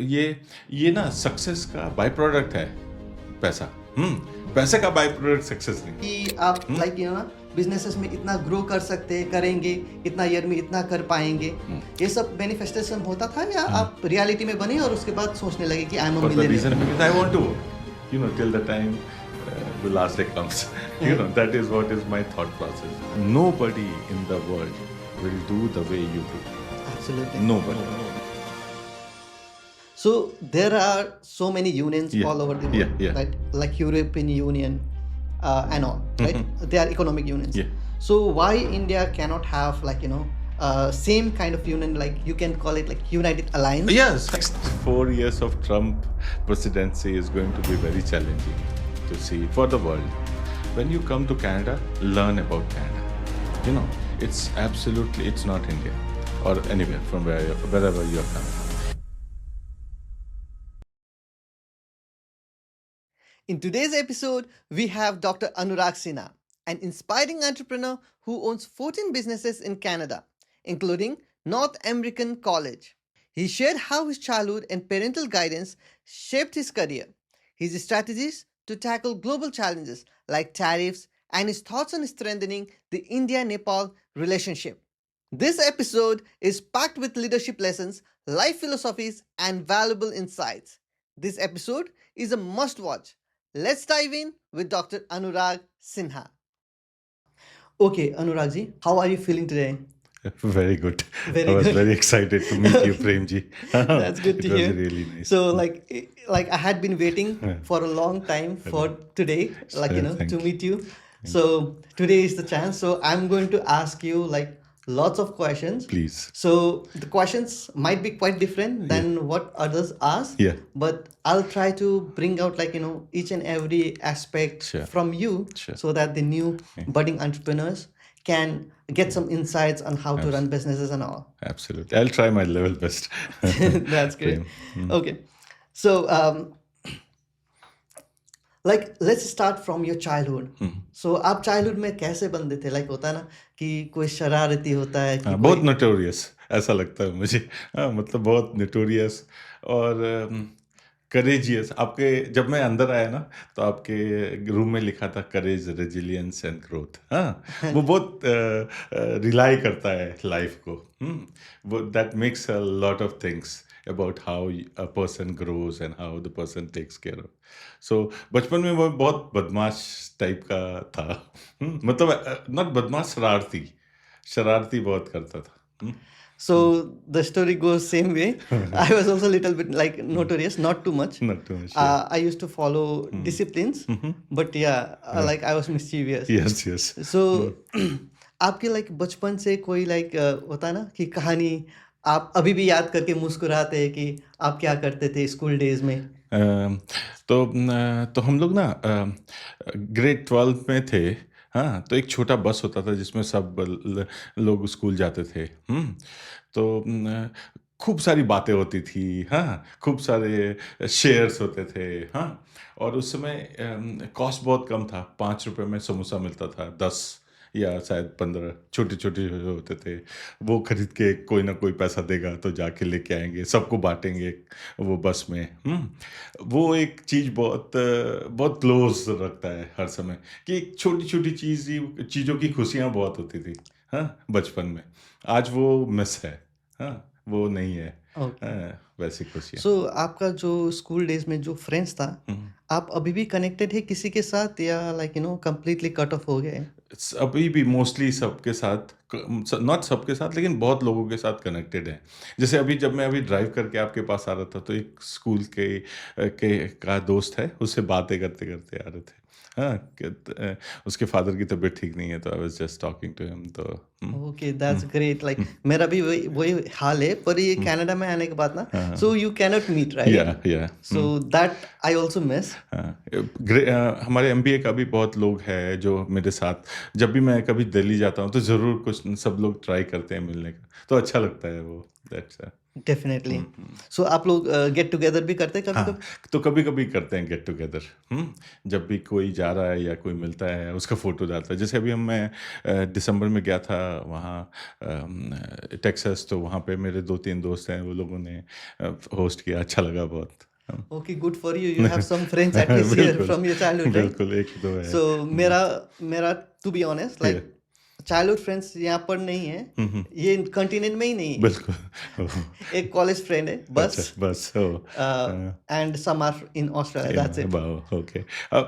ये ये ना सक्सेस का बाय प्रोडक्ट है पैसा। पैसे का बाय प्रोडक्ट सक्सेस नहीं। कि आप लाइक ना बिजनेसेस में इतना ग्रो कर सकते करेंगे, इतना ईयर में इतना कर पाएंगे, ये सब मैनिफेस्टेशन होता था या आप रियलिटी में बने और उसके बाद सोचने लगे कि I am a For the reason millionaire? because I want to work, till the time the last day comes. That is what is my thought process. Nobody in the world will do the way you do. Absolutely. Nobody. So there are so many unions Yeah. all over the world, Yeah. right? Like European Union and all, right? They are economic unions. Yeah. So why India cannot have same kind of union, like you can call it like United Alliance? Yes, next 4 years of Trump presidency is going to be very challenging to see for the world. When you come to Canada, learn about Canada. It's not India or anywhere from wherever you're coming. In today's episode, we have Dr. Anurag Sinha, an inspiring entrepreneur who owns 14 businesses in Canada, including North American College. He shared how his childhood and parental guidance shaped his career, his strategies to tackle global challenges like tariffs, and his thoughts on strengthening the India-Nepal relationship. This episode is packed with leadership lessons, life philosophies, and valuable insights. This episode is a must-watch. Let's dive in with Dr. Anurag Sinha. Okay, Anurag ji, how are you feeling today? Very good. Very I was good. very excited to meet you, Prem ji. That's good to It was hear. really nice. So, like I had been waiting for a long time for today, Thank to you. meet you. So today is the chance. So I'm going to ask you like lots of questions. Please. So the questions might be quite different than what others ask. Yeah. But I'll try to bring out each and every aspect Sure. from you, Sure. so that the new budding entrepreneurs can get some insights on how to run businesses and all. Absolutely. I'll try my level best. That's great. Prem. Okay. So, let's start from your childhood. So, आप childhood में कैसे बनते थे? Like होता है ना कि कोई शरारती होता है कि बहुत नोटोरियस ऐसा लगता है मुझे। मतलब बहुत नोटोरियस और करेजियस। आपके जब मैं अंदर आया ना तो आपके रूम में लिखा था करेज, रेजिलियंस एंड ग्रोथ। वो बहुत रिलाई करता है लाइफ को। वो that makes a lot of things about how a person grows and how the person takes care of. So बचपन में वो बहुत बदमाश टाइप का था। मतलब नॉट बदमाश, शरारती बहुत करता था। So the story goes same way. I was also a little bit like notorious, not too much. Not too much. I used to follow disciplines, but like I was mischievous. Yes. So आपके like बचपन से कोई like होता है ना कि कहानी आप अभी भी याद करके मुस्कुराते हैं कि आप क्या करते थे स्कूल डेज में? तो हम लोग ना ग्रेड 12 में थे। हाँ, तो एक छोटा बस होता था जिसमें सब लोग स्कूल जाते थे। तो खूब सारी बातें होती थी। हाँ, खूब सारे शेयर्स होते थे। हाँ, और उस समय कॉस्ट बहुत कम था। 5 रुपए में समोसा मिलता था, 10 या शायद 15 छोटे-छोटे जो होते थे, वो खरीद के कोई ना कोई पैसा देगा तो जाके लेके आएँगे, सबको बाँटेंगे वो बस में। वो एक चीज़ बहुत क्लोज़ रखता है हर समय कि एक छोटी-छोटी चीज़ों की खुशियाँ बहुत होती थी, हाँ, बचपन में। आज वो मिस है, हाँ, वो नहीं है। वैसी खुशियाँ। सो आपका जो स्कूल डेज में जो फ्रेंड्स था, आप अभी भी कनेक्टेड है किसी के साथ या कंप्लीटली कट ऑफ हो गए? अभी भी मोस्टली सबके साथ, नॉट सबके साथ लेकिन बहुत लोगों के साथ कनेक्टेड है। जैसे अभी जब मैं ड्राइव करके आपके पास आ रहा था तो एक स्कूल का दोस्त है, उससे बातें करते आ रहे थे। हाँ, उसके फादर की तबीयत ठीक नहीं है तो I was just talking to him. तो ओके, दैट्स ग्रेट। लाइक मेरा भी वही हाल है, पर ये कनाडा में आने के बाद ना, so you can not meet, right? Yeah so that I also miss. हमारे एमबीए का भी बहुत लोग हैं जो मेरे साथ, जब भी मैं कभी दिल्ली जाता हूँ तो ज़रूर कुछ सब लोग ट्राई करते हैं मिलने का, तो अच्छा लगता है वो। डेफिनेटली। सो आप लोग गेट टुगेदर भी करते हैं कभी हाँ, कभी? तो कभी-कभी करते हैं गेट टुगेदर। जब भी कोई जा रहा है या कोई मिलता है, उसका फ़ोटो डालता है। जैसे अभी मैं दिसंबर में गया था वहाँ टेक्सास, तो वहाँ पे मेरे 2-3 दोस्त हैं, वो लोगों ने होस्ट किया, अच्छा लगा बहुत। Okay, good for you, you have some friends at least here बिल्कुल, फ्रॉम योर चाइल्डहुड, राइट? बिल्कुल 1-2 है। सो मेरा मेरा टू बी ऑनेस्ट, या लाइक चाइल्डहुड फ्रेंड्स यहाँ पर नहीं है, हुँ, हुँ, ये कंटिनेंट में ही नहीं है। बिल्कुल। ओह! एक कॉलेज फ्रेंड है अच्छा, बस, बस oh! And some are in Australia, that's yeah it. Wow! Okay.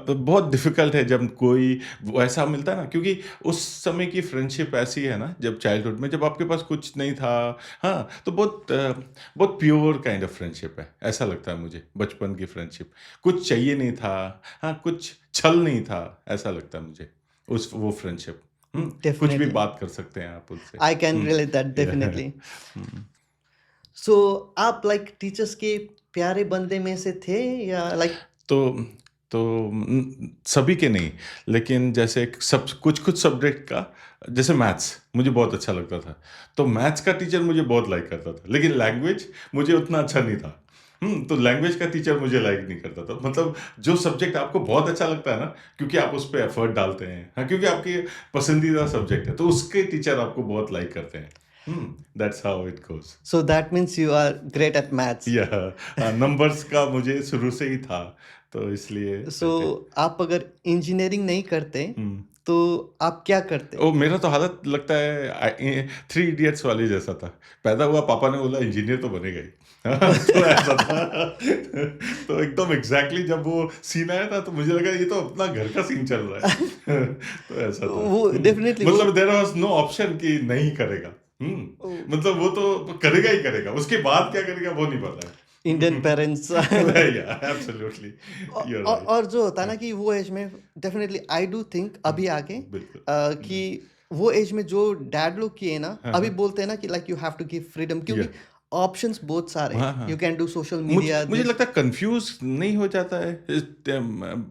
तो बहुत डिफ़िकल्ट है जब कोई वैसा मिलता है ना, क्योंकि उस समय की फ्रेंडशिप ऐसी है ना, जब चाइल्डहुड में जब आपके पास कुछ नहीं था, हाँ, तो बहुत प्योर काइंड ऑफ फ्रेंडशिप है, ऐसा लगता है मुझे, बचपन की फ्रेंडशिप। कुछ चाहिए नहीं था, हाँ, कुछ छल नहीं था, ऐसा लगता है मुझे, वो फ्रेंडशिप। कुछ भी डेफिनेटली, बात कर सकते हैं आप उनसे। I can hmm, relate that या डेफिनेटली। हुँ। सो आप लाइक टीचर्स के प्यारे बंदे में से थे, या लाइक? तो तो सभी के नहीं, लेकिन जैसे सब कुछ-कुछ सब्जेक्ट का, जैसे मैथ्स मुझे बहुत अच्छा लगता था। तो मैथ्स का टीचर मुझे बहुत लाइक करता था, लेकिन लैंग्वेज मुझे उतना अच्छा नहीं था। तो लैंग्वेज का टीचर मुझे लाइक नहीं करता था। मतलब जो सब्जेक्ट आपको बहुत अच्छा लगता है ना, क्योंकि आप उस पे एफर्ट डालते हैं, हाँ, क्योंकि आपकी पसंदीदा सब्जेक्ट है, तो उसके टीचर आपको बहुत लाइक करते हैं। That's how it goes. So that means you are great at maths. या नंबर्स का मुझे शुरू से ही था, तो इसलिए सो वैसे। आप अगर इंजीनियरिंग नहीं करते हुँ। तो आप क्या करते? ओह! मेरा तो हालत लगता है थ्री इडियट्स वाले जैसा था। पैदा हुआ, पापा ने बोला इंजीनियर तो बनेगा ही। तो ऐसा था। तो एकदम एग्ज़ैक्टली जब वो सीन आया था, तो मुझे लगा ये तो अपना घर का सीन चल रहा है। तो ऐसा था। वो डेफिनेटली वो मतलब देयर वाज़ नो ऑप्शन कि नहीं करेगा। मतलब वो तो करेगा ही करेगा, उसके बाद क्या करेगा वो नहीं पता है। Indian parents. या एब्सोल्युटली, यू आर और जो होता है ना राइट। कि वो एज में डेफिनेटली आई डू थिंक अभी आके बिल्कुल। कि वो एज में जो डैड लोग किए ना, हाँ, अभी हाँ। बोलते हैं ना कि like you have to give freedom, या क्योंकि ऑप्शंस बहुत सारे हाँ, हैं, हाँ। यू कैन डू सोशल मुझ मीडिया मुझे दिस। लगता है कन्फ्यूज़ नहीं हो जाता है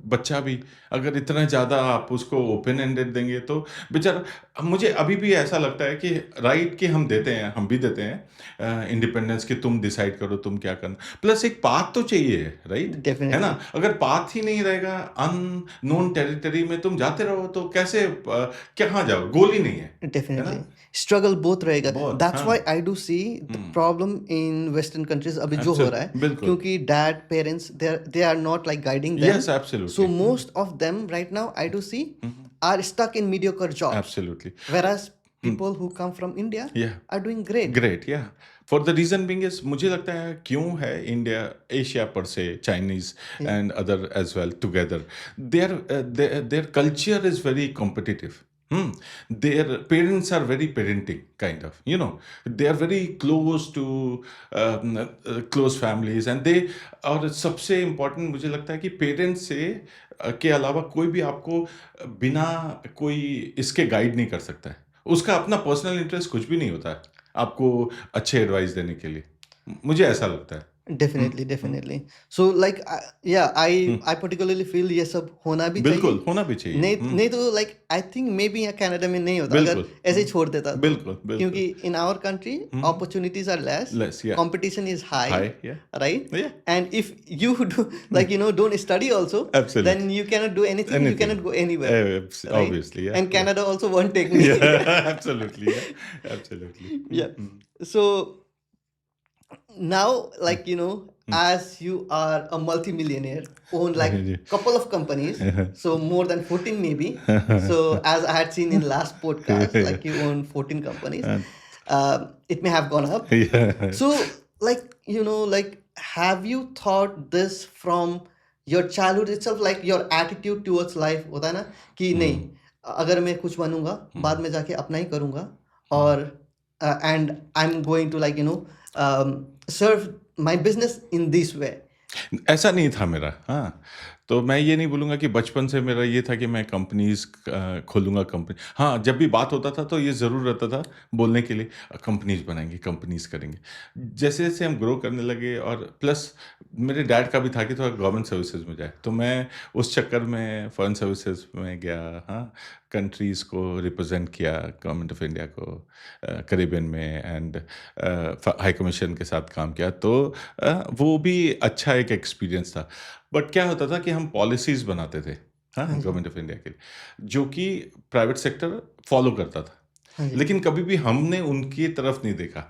बच्चा भी, अगर इतना ज़्यादा आप उसको ओपन एंडेड देंगे तो बेचारा। मुझे अभी भी ऐसा लगता है कि राइट कि हम देते हैं, हम भी देते हैं इंडिपेंडेंस, कि तुम डिसाइड करो तुम क्या करना। प्लस एक पाथ तो चाहिए, राइट? है ना? डेफिनेटली, अगर पाथ ही नहीं रहेगा, अननोन टेरिटरी में तुम जाते रहो, तो कैसे कहाँ जाओ? गोल ही नहीं है। है डेफिनेटली ना? स्ट्रगल बहुत रहेगा। बहुत, दैट्स व्हाई हाँ। I do see the hmm. Problem in western countries अभी जो हो रहा है, बिल्कुल। क्योंकि dad parents they are not like guiding them. Yes, so absolutely. Most of them right now I do see hmm. Are stuck in mediocre jobs, absolutely. whereas hmm, people who come from India या are doing great. Great, या for the reason being is, मुझे लगता है क्यों है India, Asia पर से, Chinese Yeah, and other as well together, their culture is very competitive. Their parents are very parenting kind of, they are very close to close families and they, और सबसे important मुझे लगता है कि parents से के अलावा कोई भी आपको बिना कोई इसके गाइड नहीं कर सकता है। उसका अपना पर्सनल इंटरेस्ट कुछ भी नहीं होता है, आपको अच्छे एडवाइस देने के लिए। मुझे ऐसा लगता है। हुँ, definitely, hmm, definitely. So like yeah, hmm. I particularly feel ये सब होना भी चाहिए। बिल्कुल, होना भी चाहिए। नहीं नहीं तो like I think may be यहाँ कनाडा में नहीं होता अगर बिल्कुल। ऐसे ही छोड़ देता तो, बिल्कुल, बिल्कुल। क्योंकि in our country hmm, opportunities are less, less, या competition is high, हाय, या right? या And if you do like don't study also, then absolutely, you cannot do anything, you anything, cannot go anywhere, right? Obviously, या And या Canada also won't take me. या absolutely, या absolutely. Yeah. So now, like hmm. as you are a multimillionaire, own like जी। couple of companies, so more than 14 maybe. So as I had seen in last podcast, like you own 14 companies. It may have gone up. या So like like have you thought this from your childhood itself, like your attitude towards life होता है ना कि नहीं, हुँ, अगर मैं कुछ बनूंगा बाद हुँ, में जाके अपना ही करूंगा, हुँ। और and I'm going to like serve my business in this way. ऐसा नहीं था मेरा, हाँ। तो मैं ये नहीं बोलूँगा कि बचपन से मेरा ये था कि मैं कंपनीज़ खोलूँगा कंपनी। हाँ, जब भी बात होता था तो ये ज़रूर रहता था बोलने के लिए, कंपनीज़ बनाएँगे, कंपनीज़ करेंगे। जैसे-जैसे हम ग्रो करने लगे, और प्लस मेरे डैड का भी था कि थोड़ा गवर्नमेंट सर्विसेज में जाए, तो मैं उस चक्कर में फॉरेन सर्विसेज में गया। हाँ, कंट्रीज़ को रिप्रेजेंट किया, गवर्नमेंट ऑफ इंडिया को कैरिबियन में, एंड हाई कमीशन के साथ काम किया। तो वो भी अच्छा एक एक्सपीरियंस था। बट क्या होता था कि हम पॉलिसीज़ बनाते थे, हाँ, हाँ जी, गवर्नमेंट ऑफ इंडिया के लिए, जो कि प्राइवेट सेक्टर फॉलो करता था। हाँ जी, लेकिन कभी भी हमने उनकी तरफ नहीं देखा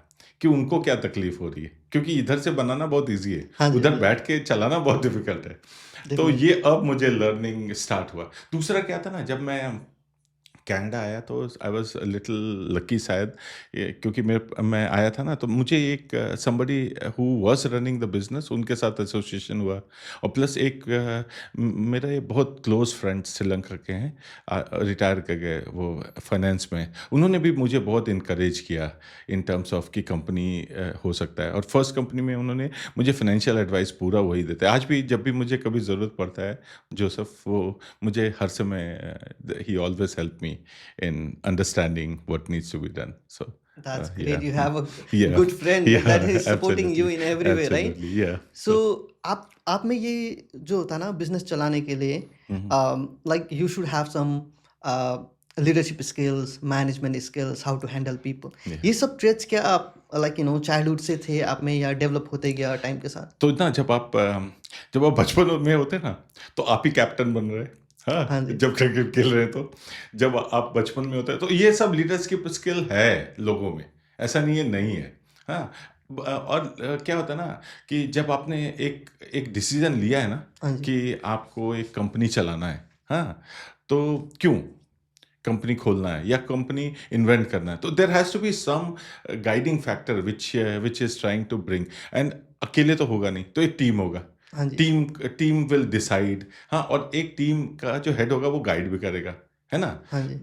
कि उनको क्या तकलीफ हो रही है, क्योंकि इधर से बनाना बहुत इजी है, हाँ जी, उधर हाँ जी, बैठ के चलाना बहुत डिफिकल्ट है। तो डेफिनेटली। ये अब मुझे लर्निंग स्टार्ट हुआ। दूसरा क्या था ना, जब मैं कनाडा आया तो आई वाज़ लिटिल लकी शायद, क्योंकि मैं आया था ना, तो मुझे एक somebody who was running the business, उनके साथ एसोसिएशन हुआ। और प्लस एक मेरा ये बहुत क्लोज़ फ्रेंड श्रीलंका के हैं, रिटायर कर गए वो फाइनेंस में। उन्होंने भी मुझे बहुत इनकरेज किया इन टर्म्स ऑफ कि कंपनी हो सकता है। और फर्स्ट कंपनी में उन्होंने मुझे फाइनेंशियल एडवाइस पूरा वही देते हैं। आज भी जब भी मुझे कभी ज़रूरत पड़ता है जोसेफ, वो मुझे हर समय ही always help me in understanding what needs to be done. So, That's great. yeah, You have a yeah, good friend that yeah, is supporting you absolutely, in every way, right? absolutely, yeah. So So, आप में ये जो होता है ना business चलाने के लिए, mhm, like you should have some leadership skills, management skills, how to handle people. yeah. ये सब ट्रेट्स क्या आप लाइक चाइल्डहुड से थे आप में, या डेवलप होते गया टाइम के साथ? तो ना जब आप बचपन में होते ना, तो आप ही कैप्टन बन रहे हैं। हाँ, हाँ जी, जब क्रिकेट खेल रहे हैं तो जब आप बचपन में होते हैं, तो ये सब लीडरशिप स्किल है लोगों में, ऐसा नहीं है नहीं है। हाँ, और क्या होता है ना कि जब आपने एक एक डिसीजन लिया है ना हाँ जी, कि आपको एक कंपनी चलाना है, हाँ, तो क्यों कंपनी खोलना है या कंपनी इन्वेंट करना है, तो there has to be some guiding factor which is trying to bring. And अकेले तो होगा नहीं, तो एक टीम होगा। हाँ जी, टीम टीम विल डिसाइड, हाँ, और एक टीम का जो हेड होगा वो गाइड भी करेगा, है ना? हाँ जी,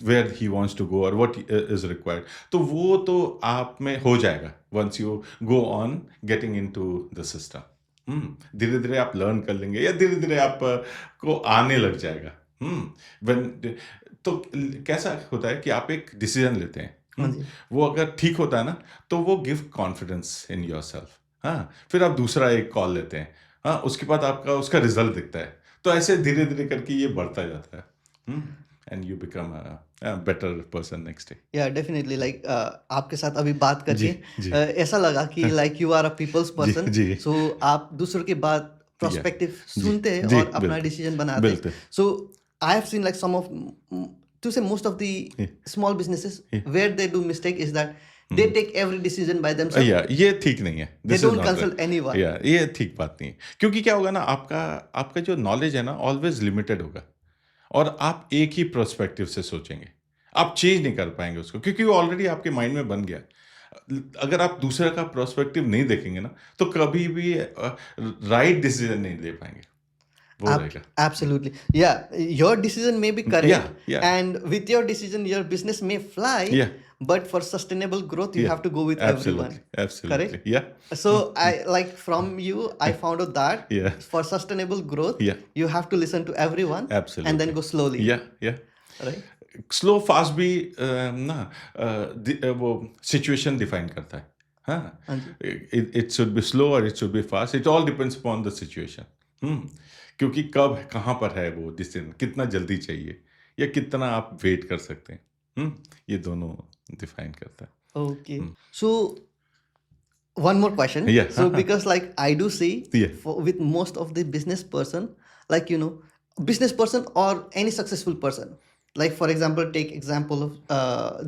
where he wants to go और व्हाट इज़ रिक्वायर्ड। तो वो तो आप में हो जाएगा once you go on getting into the system. धीरे-धीरे आप लर्न कर लेंगे या धीरे-धीरे आप को आने लग जाएगा। व्हेन तो कैसा होता है कि आप एक डिसीजन लेते हैं, हाँ जी, वो अगर ठीक होता है ना, तो वो गिव कॉन्फिडेंस इन योरसेल्फ। हाँ, फिर आप दूसरा एक कॉल लेते हैं, हाँ, उसके बाद आपका उसका रिजल्ट दिखता है, तो ऐसे धीरे धीरे करके ये बढ़ता जाता है, and you become a better person next day. या डेफिनेटली लाइक आपके साथ अभी बात जी, करके जी, ऐसा लगा कि like you are a people's जी, पर्सन। जी, सो आप दूसरों की बात या, प्रोस्पेक्टिव जी, सुनते हैं जी, और अपना बिल्कुल, डिसीजन बनाते हैं। बिल्कुल, so I have seen like some of, to say most of the yeah, small businesses yeah, where they do mistake is that they mhm. Take every decision by themselves, yeah ये ठीक नहीं है, they this is don't not right. Consult anyone. Yeah ये ठीक बात नहीं है, क्योंकि क्या होगा ना, आपका आपका जो नॉलेज है ना ऑलवेज लिमिटेड होगा, और आप एक ही पर्सपेक्टिव से सोचेंगे, आप चेंज नहीं कर पाएंगे उसको, क्योंकि वो ऑलरेडी आपके माइंड में बन गया। अगर आप दूसरे का पर्सपेक्टिव नहीं देखेंगे ना, तो कभी भी राइट डिसीजन नहीं ले पाएंगे, वो रहेगा। Absolutely. Yeah, your decision may be या correct, या and with your decision, your business may fly, या but for sustainable growth, you या have to go with everyone. Absolutely, absolutely, Correct? या So, I like from you, I found out that या for sustainable growth, या you have to listen to everyone and then absolutely, go slowly. या Right? Slow fast भी ना वो situation define करता है। हाँ, हाँ जी, इट शुड बी स्लो और it should be fast, it all depends upon the situation. क्योंकि कब कहाँ पर है वो डिसीजन, कितना जल्दी चाहिए या कितना आप वेट कर सकते हैं। ये दोनों डिफाइन करता है। okay. So, one more question. या हाँ So, हाँ, because like I do see या with most of the business person, like business person or any successful person. Like for example, take example of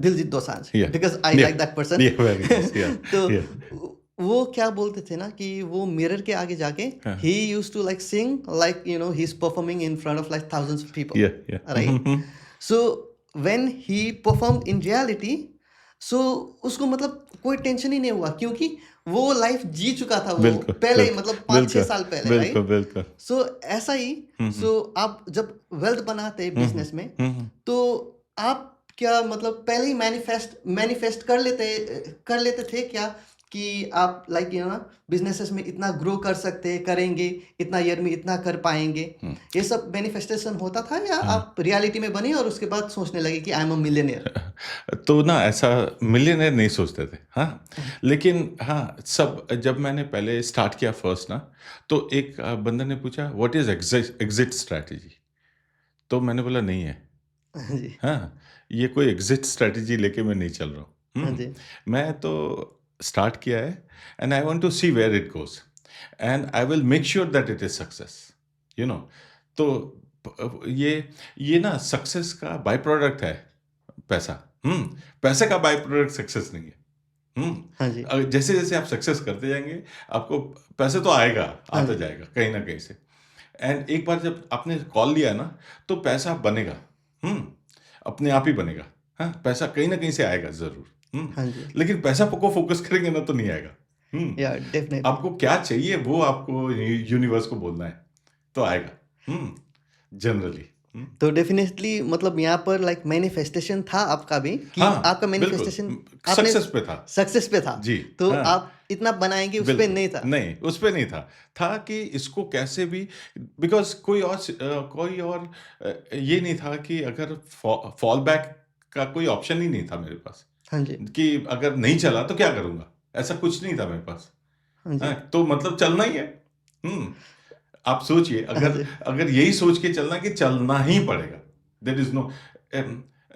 Diljit Dosanjh या because I या like that person. या very nice, या तो या वो क्या बोलते थे ना कि वो मिरर के आगे जाके हाँ, he used to like sing like he's performing in front of like thousands of people, या right? So when he performed in reality, so उसको मतलब कोई टेंशन ही नहीं हुआ क्योंकि वो लाइफ जी चुका था वो बिल्कुल पहले ही, बिल्कुल मतलब 5-6 साल पहले, बिल्कुल राइट? बिल्कुल। सो ऐसा ही, सो आप जब वेल्थ बनाते हैं बिजनेस में, तो आप क्या मतलब पहले ही मैनिफेस्ट मैनिफेस्ट कर लेते थे क्या कि आप लाइक बिजनेसेस में इतना ग्रो कर सकते हैं, करेंगे, इतना ईयर में इतना कर पाएंगे, ये सब मैनिफेस्टेशन होता था, या हाँ। आप रियलिटी में बने और उसके बाद सोचने लगे कि आई एम अ मिलियनेयर? तो ना ऐसा मिलियनेयर नहीं सोचते थे, हाँ। लेकिन हाँ, सब जब मैंने पहले स्टार्ट किया फर्स्ट ना, तो एक बंदे ने पूछा व्हाट इज़ एग्ज़िट स्ट्रैटेजी? तो मैंने बोला नहीं है। हाँ जी। हाँ, ये कोई एग्ज़िट स्ट्रैटेजी लेके मैं नहीं चल रहा हूँ। हाँ जी। मैं तो स्टार्ट किया है and I want to see where it goes and I will make sure that it is success, you know. तो ये ना सक्सेस का बाय प्रोडक्ट है पैसा। पैसे का बाय प्रोडक्ट सक्सेस नहीं है। हाँ जी। जैसे-जैसे आप सक्सेस करते जाएँगे, आपको पैसे तो आएगा, हाँ आता जी। जाएगा कहीं न कहीं से। एंड एक बार जब आपने कॉल लिया ना, तो पैसा बनेगा। हुँ, अपने आप ही बनेगा। हाँ, पैसा कहीं न कहीं से आएगा ज़रूर। हाँ जी। लेकिन पैसा को फ़ोकस करेंगे ना तो नहीं आएगा। या डेफिनेटली। आपको क्या चाहिए वो आपको यूनिवर्स को बोलना है, तो आएगा। जनरली। तो डेफिनेटली मतलब यहाँ पर लाइक मैनिफेस्टेशन था आपका भी, कि हाँ, आपका बिल्कुल। मैनिफेस्टेशन आपने सक्सेस पे था। सक्सेस पे था, जी, तो हाँ। आप इतना बनाएंगे उस पे बिल्कुल, नहीं था। नहीं, उस पे नहीं था। था कि इसको कैसे भी बिकॉज़ कोई और ये नहीं था कि अगर फॉल बैक का कोई ऑप्शन ही नहीं था मेरे पास, हाँ जी। कि अगर नहीं चला तो क्या करूँगा? ऐसा कुछ नहीं था मेरे पास। हाँ जी। हाँ, तो मतलब चलना ही है। हुँ, आप सोचिए हाँ अगर जी। अगर यही सोच के चलना कि चलना ही पड़ेगा, देयर इज़ नो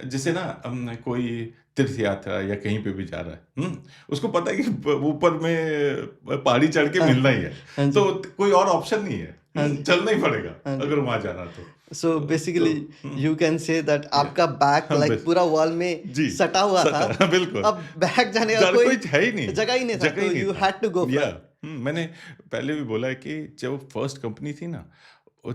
जैसे ना कोई तीर्थ यात्रा या कहीं पे भी जा रहा है, उसको पता है कि ऊपर में पहाड़ी चढ़ के हाँ मिलना ही है, हाँ जी। तो कोई और ऑप्शन नहीं है। हाँ जी। चलना ही पड़ेगा हाँ जी। अगर वहाँ जाना तो। सो तो basically you can say that या आपका बैक हम लाइक बस पूरा वॉल में जी, सटा हुआ था। सटा बिल्कुल। अब बैक जाने का जड़ कोई कोई है ही नहीं, जगह ही नहीं था, जगह ही तो नहीं यू था। हैड टू गो या फॉर इट। मैंने पहले भी बोला है कि जब फर्स्ट कंपनी थी ना,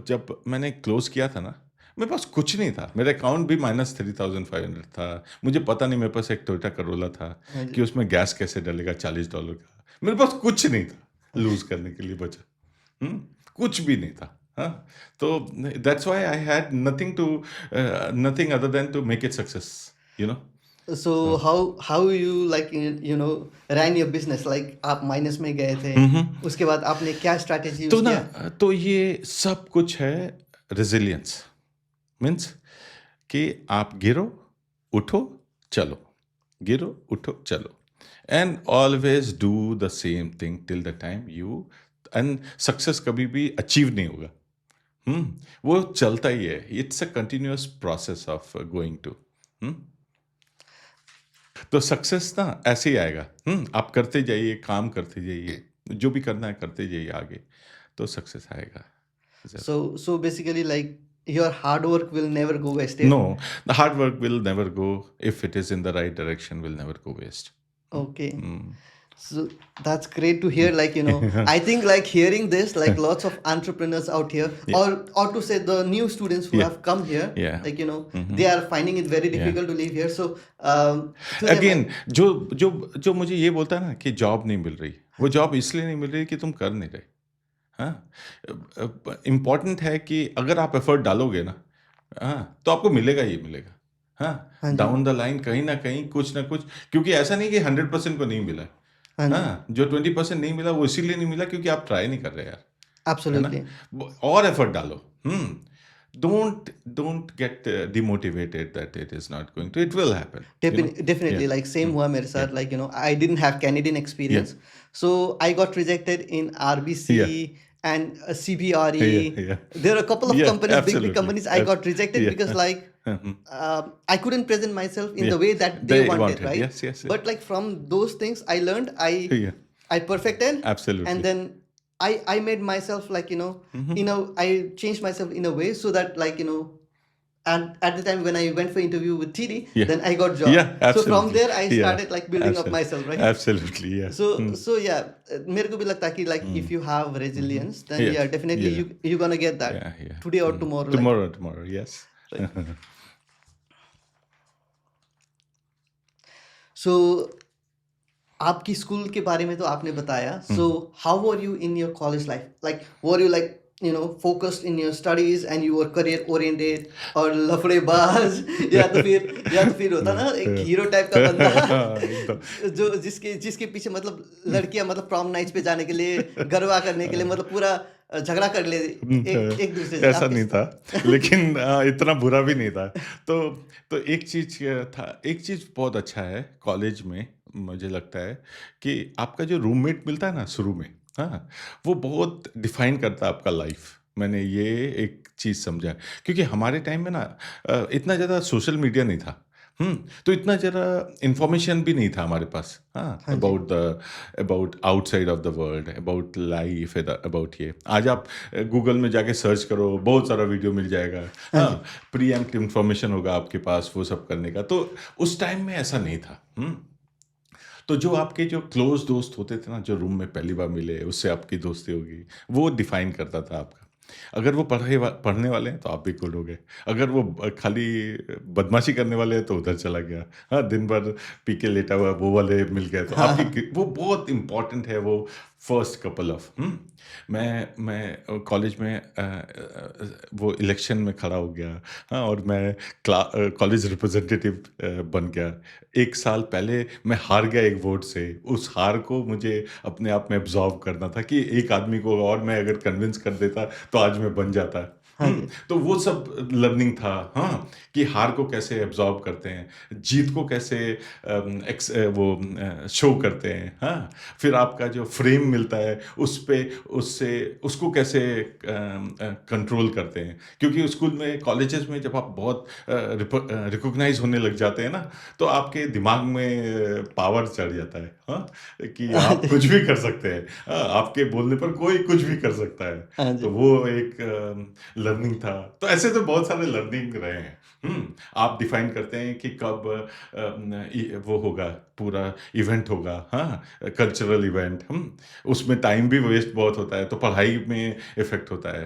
जब मैंने क्लोज़ किया था ना, मेरे पास कुछ नहीं था। मेरा अकाउंट भी -$3,500 था। मुझे पता नहीं मेरे पास एक टोयोटा करोला था हाँ कि जी। उसमें गैस कैसे डलेगा $40 का। मेरे पास कुछ नहीं था लूज़ करने के लिए बचा। कुछ भी नहीं था। हाँ, तो that's why I had nothing other than to make it success, you know. So so how you like ran your business, like आप माइनस में गए थे, हुँ, हुँ। उसके बाद आपने क्या स्ट्रैटेजी तो यूज ना किया? तो ये सब कुछ है रेज़िलियंस मीन्स कि आप गिरो, उठो, चलो। गिरो, उठो, चलो। And always do the same thing till the time you and success कभी भी अचीव नहीं होगा। वो चलता ही है। It's a continuous process of going to हुँ। तो सक्सेस ना ऐसे ही आएगा। आप करते जाइए, काम करते जाइए, जो भी करना है करते जाइए आगे, तो सक्सेस आएगा ज़रूर। So basically like your hard work will never go wasted. No, the hard work will never go if it is in the right direction, will never go waste. Hmm? Okay. Mm. So that's great to hear. Like, I think like hearing this, like lots of entrepreneurs out here, Yeah, or to say the new students who yeah, have come here, yeah. like, Mhm. they are finding it very Yeah. difficult to live here. So, to them, again जो जो जो मुझे ये बोलता है ना कि job नहीं मिल रही, वो जॉब इसलिए नहीं मिल रही कि तुम कर नहीं रहे। हाँ, इम्पोर्टेंट है कि अगर आप एफर्ट डालोगे ना, हाँ, तो आपको मिलेगा ही मिलेगा। हाँ, हाँ जी। डाउन द लाइन कहीं न कहीं कुछ न कुछ, क्योंकि ऐसा नहीं कि 100% को नहीं मिला है। हाँ जी। हाँ, जो 20% नहीं मिला वो इसीलिए नहीं मिला क्योंकि आप ट्राई नहीं कर रहे यार, है ना? Absolutely. और एफर्ट डालो। Don't get demotivated that it is not going to, it will happen, you know? Definitely, या, like same हुआ मेरे या, साथ, like I didn't have Canadian या, experience, so I got rejected in या, RBC and CBRE. या, There are a couple of या, companies, big absolutely, companies, I got rejected या, because like I couldn't present myself in या, the way that they they wanted, wanted, right? Yes, yes, But like from those things I learned, या, I perfected, and absolutely. then I made myself like I changed myself in a way so that like and at the time when I went for interview with TD, Yeah. then I got job. Yeah, So from absolutely. there I Yeah, started like building up myself, right? absolutely, yeah. So yeah, मेरे को भी लगता है कि like if you have resilience, then Yes, yeah, definitely yeah, you gonna get that yeah, yeah. today or tomorrow, like Tomorrow, yes. right. So आपकी school के बारे में तो आपने बताया. So how were you in your college life? Like were you like focused in your studies and you were career oriented और लफड़ेबाज या तो फिर होता ना एक हीरो टाइप का बंदा एकदम जो जिसके जिसके पीछे मतलब लड़कियां मतलब प्रॉम नाइट्स पे जाने के लिए गरबा करने के लिए मतलब पूरा झगड़ा कर ले एक एक दूसरे से ऐसा आप नहीं किस था लेकिन इतना बुरा भी नहीं था तो तो एक चीज था एक चीज बहुत अच्छा है कॉलेज में मुझे लगता है कि आपका जो रूममेट मिलता है ना शुरू में हाँ वो बहुत डिफाइन करता है आपका लाइफ मैंने ये एक चीज समझा क्योंकि हमारे टाइम में ना इतना ज़्यादा सोशल मीडिया नहीं था तो इतना ज़रा इंफॉर्मेशन भी नहीं था हमारे पास हाँ हाँ जी about outside of the world about life about ये आज आप गूगल में जाके सर्च करो बहुत सारा वीडियो मिल जाएगा हाँ हाँ जी प्री एम्प्ट इंफॉर्मेशन होगा आपके पास वो सब करने का तो उस टाइम में ऐसा नहीं था तो जो आपके जो क्लोज दोस्त होते थे ना जो रूम में पहली बार मिले उससे आपकी दोस्ती होगी वो डिफाइन करता था आपका अगर वो पढ़ने वाले हैं तो आप भी गुड हो गए अगर वो खाली बदमाशी करने वाले हैं तो उधर चला गया हाँ दिन भर पी के लेटा हुआ वो वाले मिल गए तो हाँ हाँ आपकी वो बहुत इंपॉर्टेंट है वो फर्स्ट कपल ऑफ मैं कॉलेज में वो इलेक्शन में खड़ा हो गया हाँ और मैं कॉलेज रिप्रेजेंटेटिव बन गया एक साल पहले मैं हार गया एक वोट से उस हार को मुझे अपने आप में एब्जॉर्व करना था कि एक आदमी को और मैं अगर कन्विंस कर देता तो आज मैं बन जाता हाँ जी तो वो सब लर्निंग था हाँ कि हार को कैसे एब्जॉर्व करते हैं जीत को कैसे वो शो करते हैं हाँ फिर आपका जो फ्रेम मिलता है उस पे उससे उसको कैसे कंट्रोल करते हैं क्योंकि स्कूल में कॉलेजेस में जब आप बहुत रिकॉग्नाइज होने लग जाते हैं ना तो आपके दिमाग में पावर चढ़ जाता है हाँ कि हाँ आप जी कुछ भी कर सकते हैं हाँ, आपके बोलने पर कोई कुछ भी कर सकता है हाँ तो जी वो एक लर्निंग था तो ऐसे तो बहुत सारे लर्निंग रहे हैं आप डिफाइन करते हैं कि कब वो होगा पूरा इवेंट होगा हाँ कल्चरल इवेंट उसमें टाइम भी वेस्ट बहुत होता है तो पढ़ाई में इफेक्ट होता है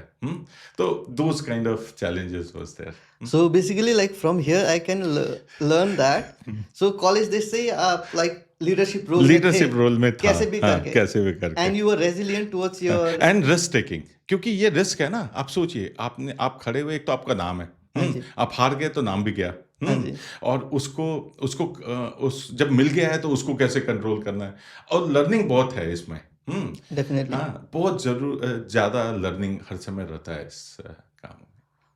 तो those kind of challenges was there So basically, like from here, I can learn that. So college, they say like leadership role में थे लीडरशिप रोल में था कैसे भी हाँ करके कैसे भी करके and you were resilient towards your and risk taking क्योंकि ये रिस्क है ना आप सोचिए आपने आप खड़े हुए एक तो आपका नाम है हाँ जी आप हार गए तो नाम भी गया हाँ जी और उसको उसको उस जब मिल गया है तो उसको कैसे कंट्रोल करना है और लर्निंग बहुत है इसमें definitely. हाँ बहुत ज़्यादा लर्निंग हर समय रहता है इस काम में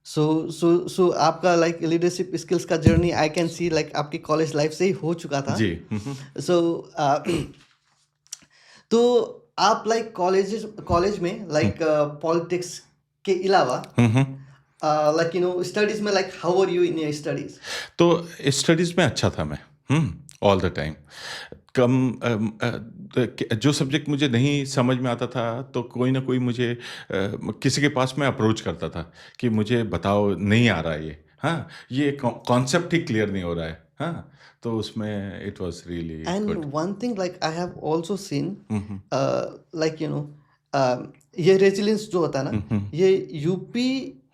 So आपका like leadership skills का journey I can see like आपकी college life से ही हो चुका था. जी So तो आप like कॉलेज में like politics के अलावा like studies में like how are you in your studies? तो स्टडीज़ में अच्छा था मैं ऑल द टाइम कम जो सब्जेक्ट मुझे नहीं समझ में आता था तो कोई ना कोई मुझे किसी के पास मैं अप्रोच करता था कि मुझे बताओ नहीं आ रहा है ये हाँ ये कॉन्सेप्ट ही क्लियर नहीं हो रहा है हाँ तो उसमें it was really good And one thing like I have also seen like ये resilience जो होता है ना ये यूपी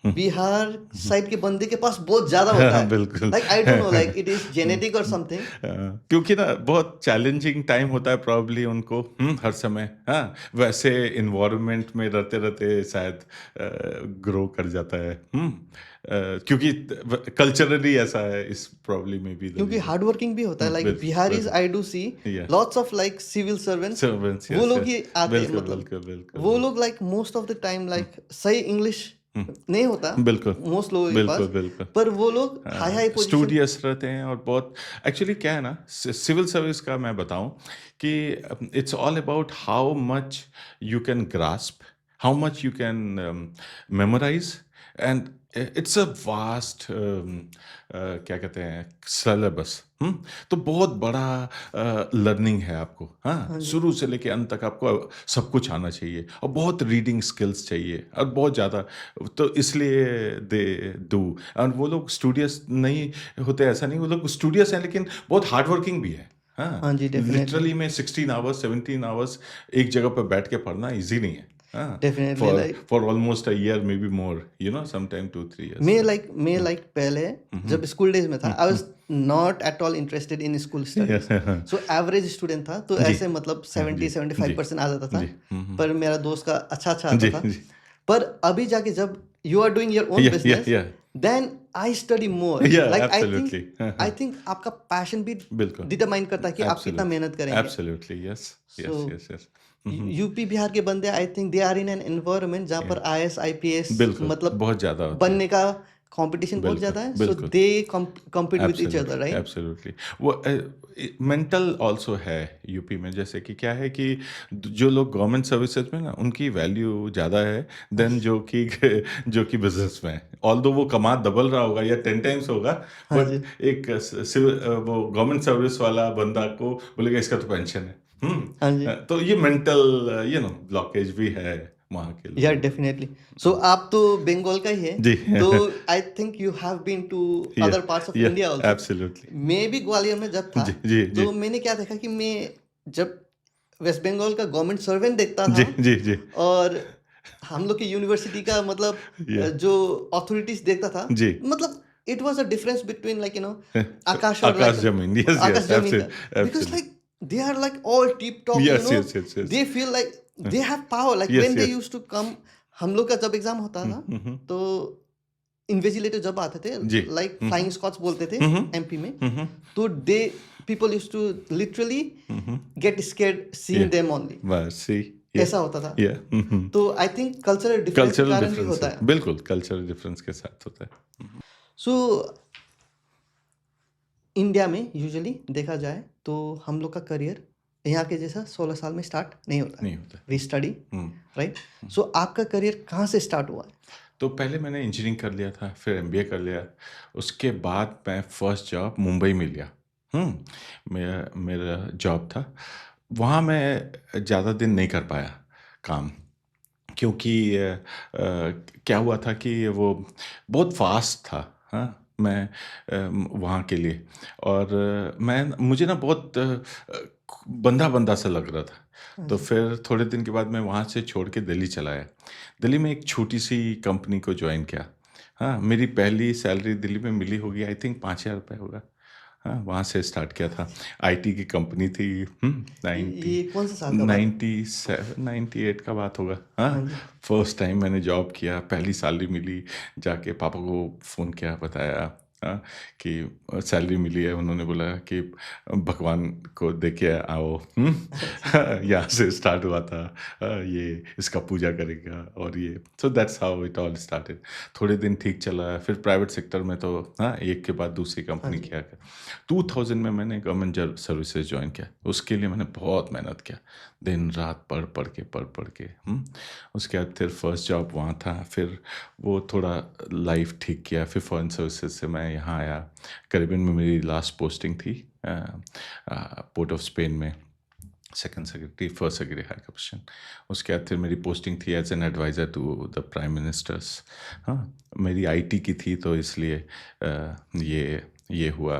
बिहार साइड के बंदे के पास बहुत ज्यादा होता है बिल्कुल like I don't know like it is genetic or something क्योंकि ना बहुत चैलेंजिंग टाइम होता है प्रॉब्ली उनको हर समय हाँ वैसे इन्वायरमेंट में रहते रहते शायद ग्रो कर जाता है क्योंकि कल्चरली ऐसा है इस प्रॉब्ली में भी क्योंकि हार्ड वर्किंग भी होता है like Bihari's I do see Yeah. lots of like civil servants servants वो लोग ही आते हैं बिल्कुल मतलब बिल्कुल बिल्कुल वो लोग like most of the time like सही इंग्लिश नहीं होता बिल्कुल मोस्ट लोगों के बिल्कुल पास बिल्कुल पर वो लोग हाई हाई पोजीशन स्टूडियस रहते हैं और बहुत एक्चुअली क्या है ना सिविल सर्विस का मैं बताऊं कि it's all about how much you can grasp how much you can memorise and it's a vast क्या कहते हैं सिलेबस तो बहुत बड़ा लर्निंग है आपको हाँ शुरू से लेके अंत तक आपको सब कुछ आना चाहिए और बहुत रीडिंग स्किल्स चाहिए और बहुत ज़्यादा तो इसलिए दे डू और वो लोग स्टूडियस नहीं होते ऐसा नहीं वो लोग स्टूडियस हैं लेकिन बहुत हार्ड वर्किंग भी है हाँ हाँ जी डेफिनेटली लिटरली में 16 आवर्स 17 आवर्स एक जगह पर बैठ के पढ़ना इजी नहीं है हाँ definitely for like for almost a year maybe more sometime 2-3 years मैं लाइक पहले जब स्कूल डेज में था I was not at all interested in school studies so average student था तो जी ऐसे मतलब 70-75% आ जाता था जी पर मेरा दोस्त का अच्छा अच्छा आता जी था जी पर अभी जाके जब you are doing your own Yeah, yeah, business, yeah. then I study more. Yeah, Like absolutely. I think आपका passion भी बिल्कुल, डिटरमाइन करता है कि आप कितना absolutely, मेहनत करेंगे. absolutely, yes, So yes, yes, yes. Mhm. UP Bihar के बंदे I think they are in an environment जहाँ पर Yeah. आईएएस आईपीएस बिल्कुल, मतलब बहुत ज़्यादा होता है। बनने का कंपटीशन बहुत बिल्कुल, ज्यादा है. सो बिल्कुल। दे compete with each other, absolutely, right? Absolutely. वो मेंटल ऑल्सो है यूपी में, जैसे कि क्या है कि जो लोग गवर्नमेंट सर्विसेज में ना, उनकी वैल्यू ज़्यादा है देन जो कि जो कि बिजनेस में है। ऑल्दो वो कमा डबल रहा होगा या 10 टाइम्स होगा, हाँ जी. बट एक वो गवर्नमेंट सर्विस वाला बंदा को बोलेगा इसका तो पेंशन है। हाँ जी. तो ये मेंटल ब्लॉकेज भी है वहाँ के या लोगों को। डेफिनेटली. सो आप तो बंगाल का ही है. जी। तो I think you have been to या अदर पार्ट्स ऑफ या इंडिया आल्सो. एब्सोल्युटली। मैं भी ग्वालियर में जब था जी, जी, जी। तो मैंने क्या देखा कि मैं जब वेस्ट बंगाल का गवर्नमेंट सर्वेंट देखता जी, था जी, जी। और हम लोग की यूनिवर्सिटी का मतलब या जो अथॉरिटीज देखता था, जी। मतलब it was a difference between like आकाश और आकाश लाइक जमीन, यस, आकाश यस, जमीन का. Because absolutely, like they are like all tip top, yes, yes, yes, yes, they feel like they have power, like yes, when they yes. used to come. हम लोग का जब एग्जाम होता था तो इन्विजिलेटर जब आते थे, जी। लाइक फ्लाइंग स्कॉट्स बोलते थे एमपी में, हम्म, तो they people used to literally get scared seeing them only. बस सी। ऐसा होता था. या तो आई थिंक कल्चरल डिफरेंस के कल्चरल कारण भी डिफरेंस होता है, है. बिल्कुल कल्चरल डिफरेंस के साथ होता है। सो इंडिया में यूजुअली देखा जाए तो हम लोग का करियर यहाँ के जैसा 16 साल में स्टार्ट नहीं होता नहीं है. होता। We study, right. सो आपका करियर कहाँ से स्टार्ट हुआ है? तो पहले मैंने इंजीनियरिंग कर लिया था, फिर एमबीए कर लिया। उसके बाद मैं फर्स्ट जॉब मुंबई में लिया। मेरा मेरा जॉब था वहाँ। मैं ज़्यादा दिन नहीं कर पाया काम, क्योंकि क्या हुआ था कि वो बहुत फास्ट था। हाँ, मैं वहाँ के लिए, और मैं मुझे ना बहुत बंधा-बंधा सा लग रहा था। हाँ तो जी. फिर थोड़े दिन के बाद मैं वहाँ से छोड़ के दिल्ली चला आया। दिल्ली में एक छोटी-सी कंपनी को जॉइन किया। हाँ, मेरी पहली सैलरी दिल्ली में मिली होगी, आई थिंक ₹5000 होगा। हाँ, वहाँ से स्टार्ट किया था। आईटी की कंपनी थी। 90 ये कौन सा साल का बात है? 97 98 का बात होगा। हाँ हाँ, जी. फर्स्ट टाइम मैंने जॉब किया, पहली सैलरी मिली। जाके पापा को फ़ोन किया, बताया हाँ, कि सैलरी मिली है। उन्होंने बोला कि भगवान को दे के आओ। यहाँ से स्टार्ट हुआ था। ये इसका पूजा करेगा और ये, so that's how it all started. थोड़े दिन ठीक चला, फिर प्राइवेट सेक्टर में तो हाँ, एक के बाद दूसरी हाँ कंपनी जी. किया। 2000 में मैंने गवर्नमेंट सर्विसेज ज्वाइन किया। उसके लिए मैंने बहुत मेहनत किया, दिन रात पढ़ पढ़ के। उसके बाद फिर फर्स्ट जॉब वहाँ था। फिर वो थोड़ा लाइफ ठीक किया, फिर फॉरेन सर्विसेज से मैं यहाँ आया। करीबन में मेरी लास्ट पोस्टिंग थी पोर्ट ऑफ स्पेन में, second secretary, first secretary high commission. उसके बाद फिर मेरी पोस्टिंग थी as an adviser to the prime ministers. हाँ, मेरी आईटी की थी तो इसलिए ये हुआ।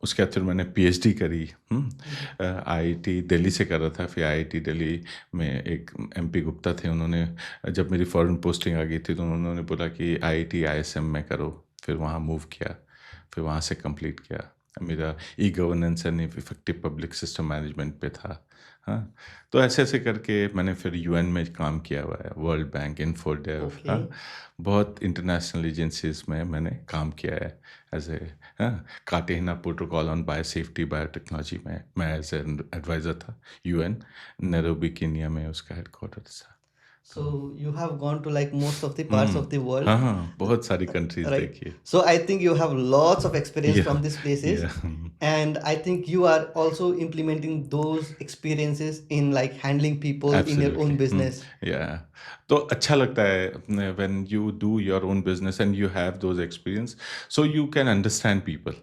उसके बाद फिर मैंने पीएचडी करी। आईआईटी दिल्ली से कर रहा था, फिर आईआईटी दिल्ली में एक एमपी गुप्ता थे, उन्होंने जब मेरी फॉरेन पोस्टिंग आ गई थी तो उन्होंने बोला कि आईआईटी आईएसएम में करो। फिर वहाँ मूव किया, फिर वहाँ से कंप्लीट किया। मेरा e governance and effective public system management पे था। हाँ, तो ऐसे ऐसे करके मैंने फिर यूएन में काम किया हुआ है, वर्ल्ड बैंक, इन्फोडेव। ओके. हाँ, बहुत इंटरनेशनल एजेंसीज में मैंने काम किया है as a Cartagena protocol on bio safety biotechnology में मैं एज एन एडवाइज़र था। यूएन नैरोबी केनिया में उसका हेडक्वार्टर था। So you have gone to like most of the parts hmm, of the world, हाँ हाँ, बहुत सारी कंट्रीज right? देखी है। So I think you have lots of experience या from these places, या and I think you are also implementing those experiences in like handling people in your own absolutely. business. या तो अच्छा लगता है when you do your own business and you have those experience, so you can understand people.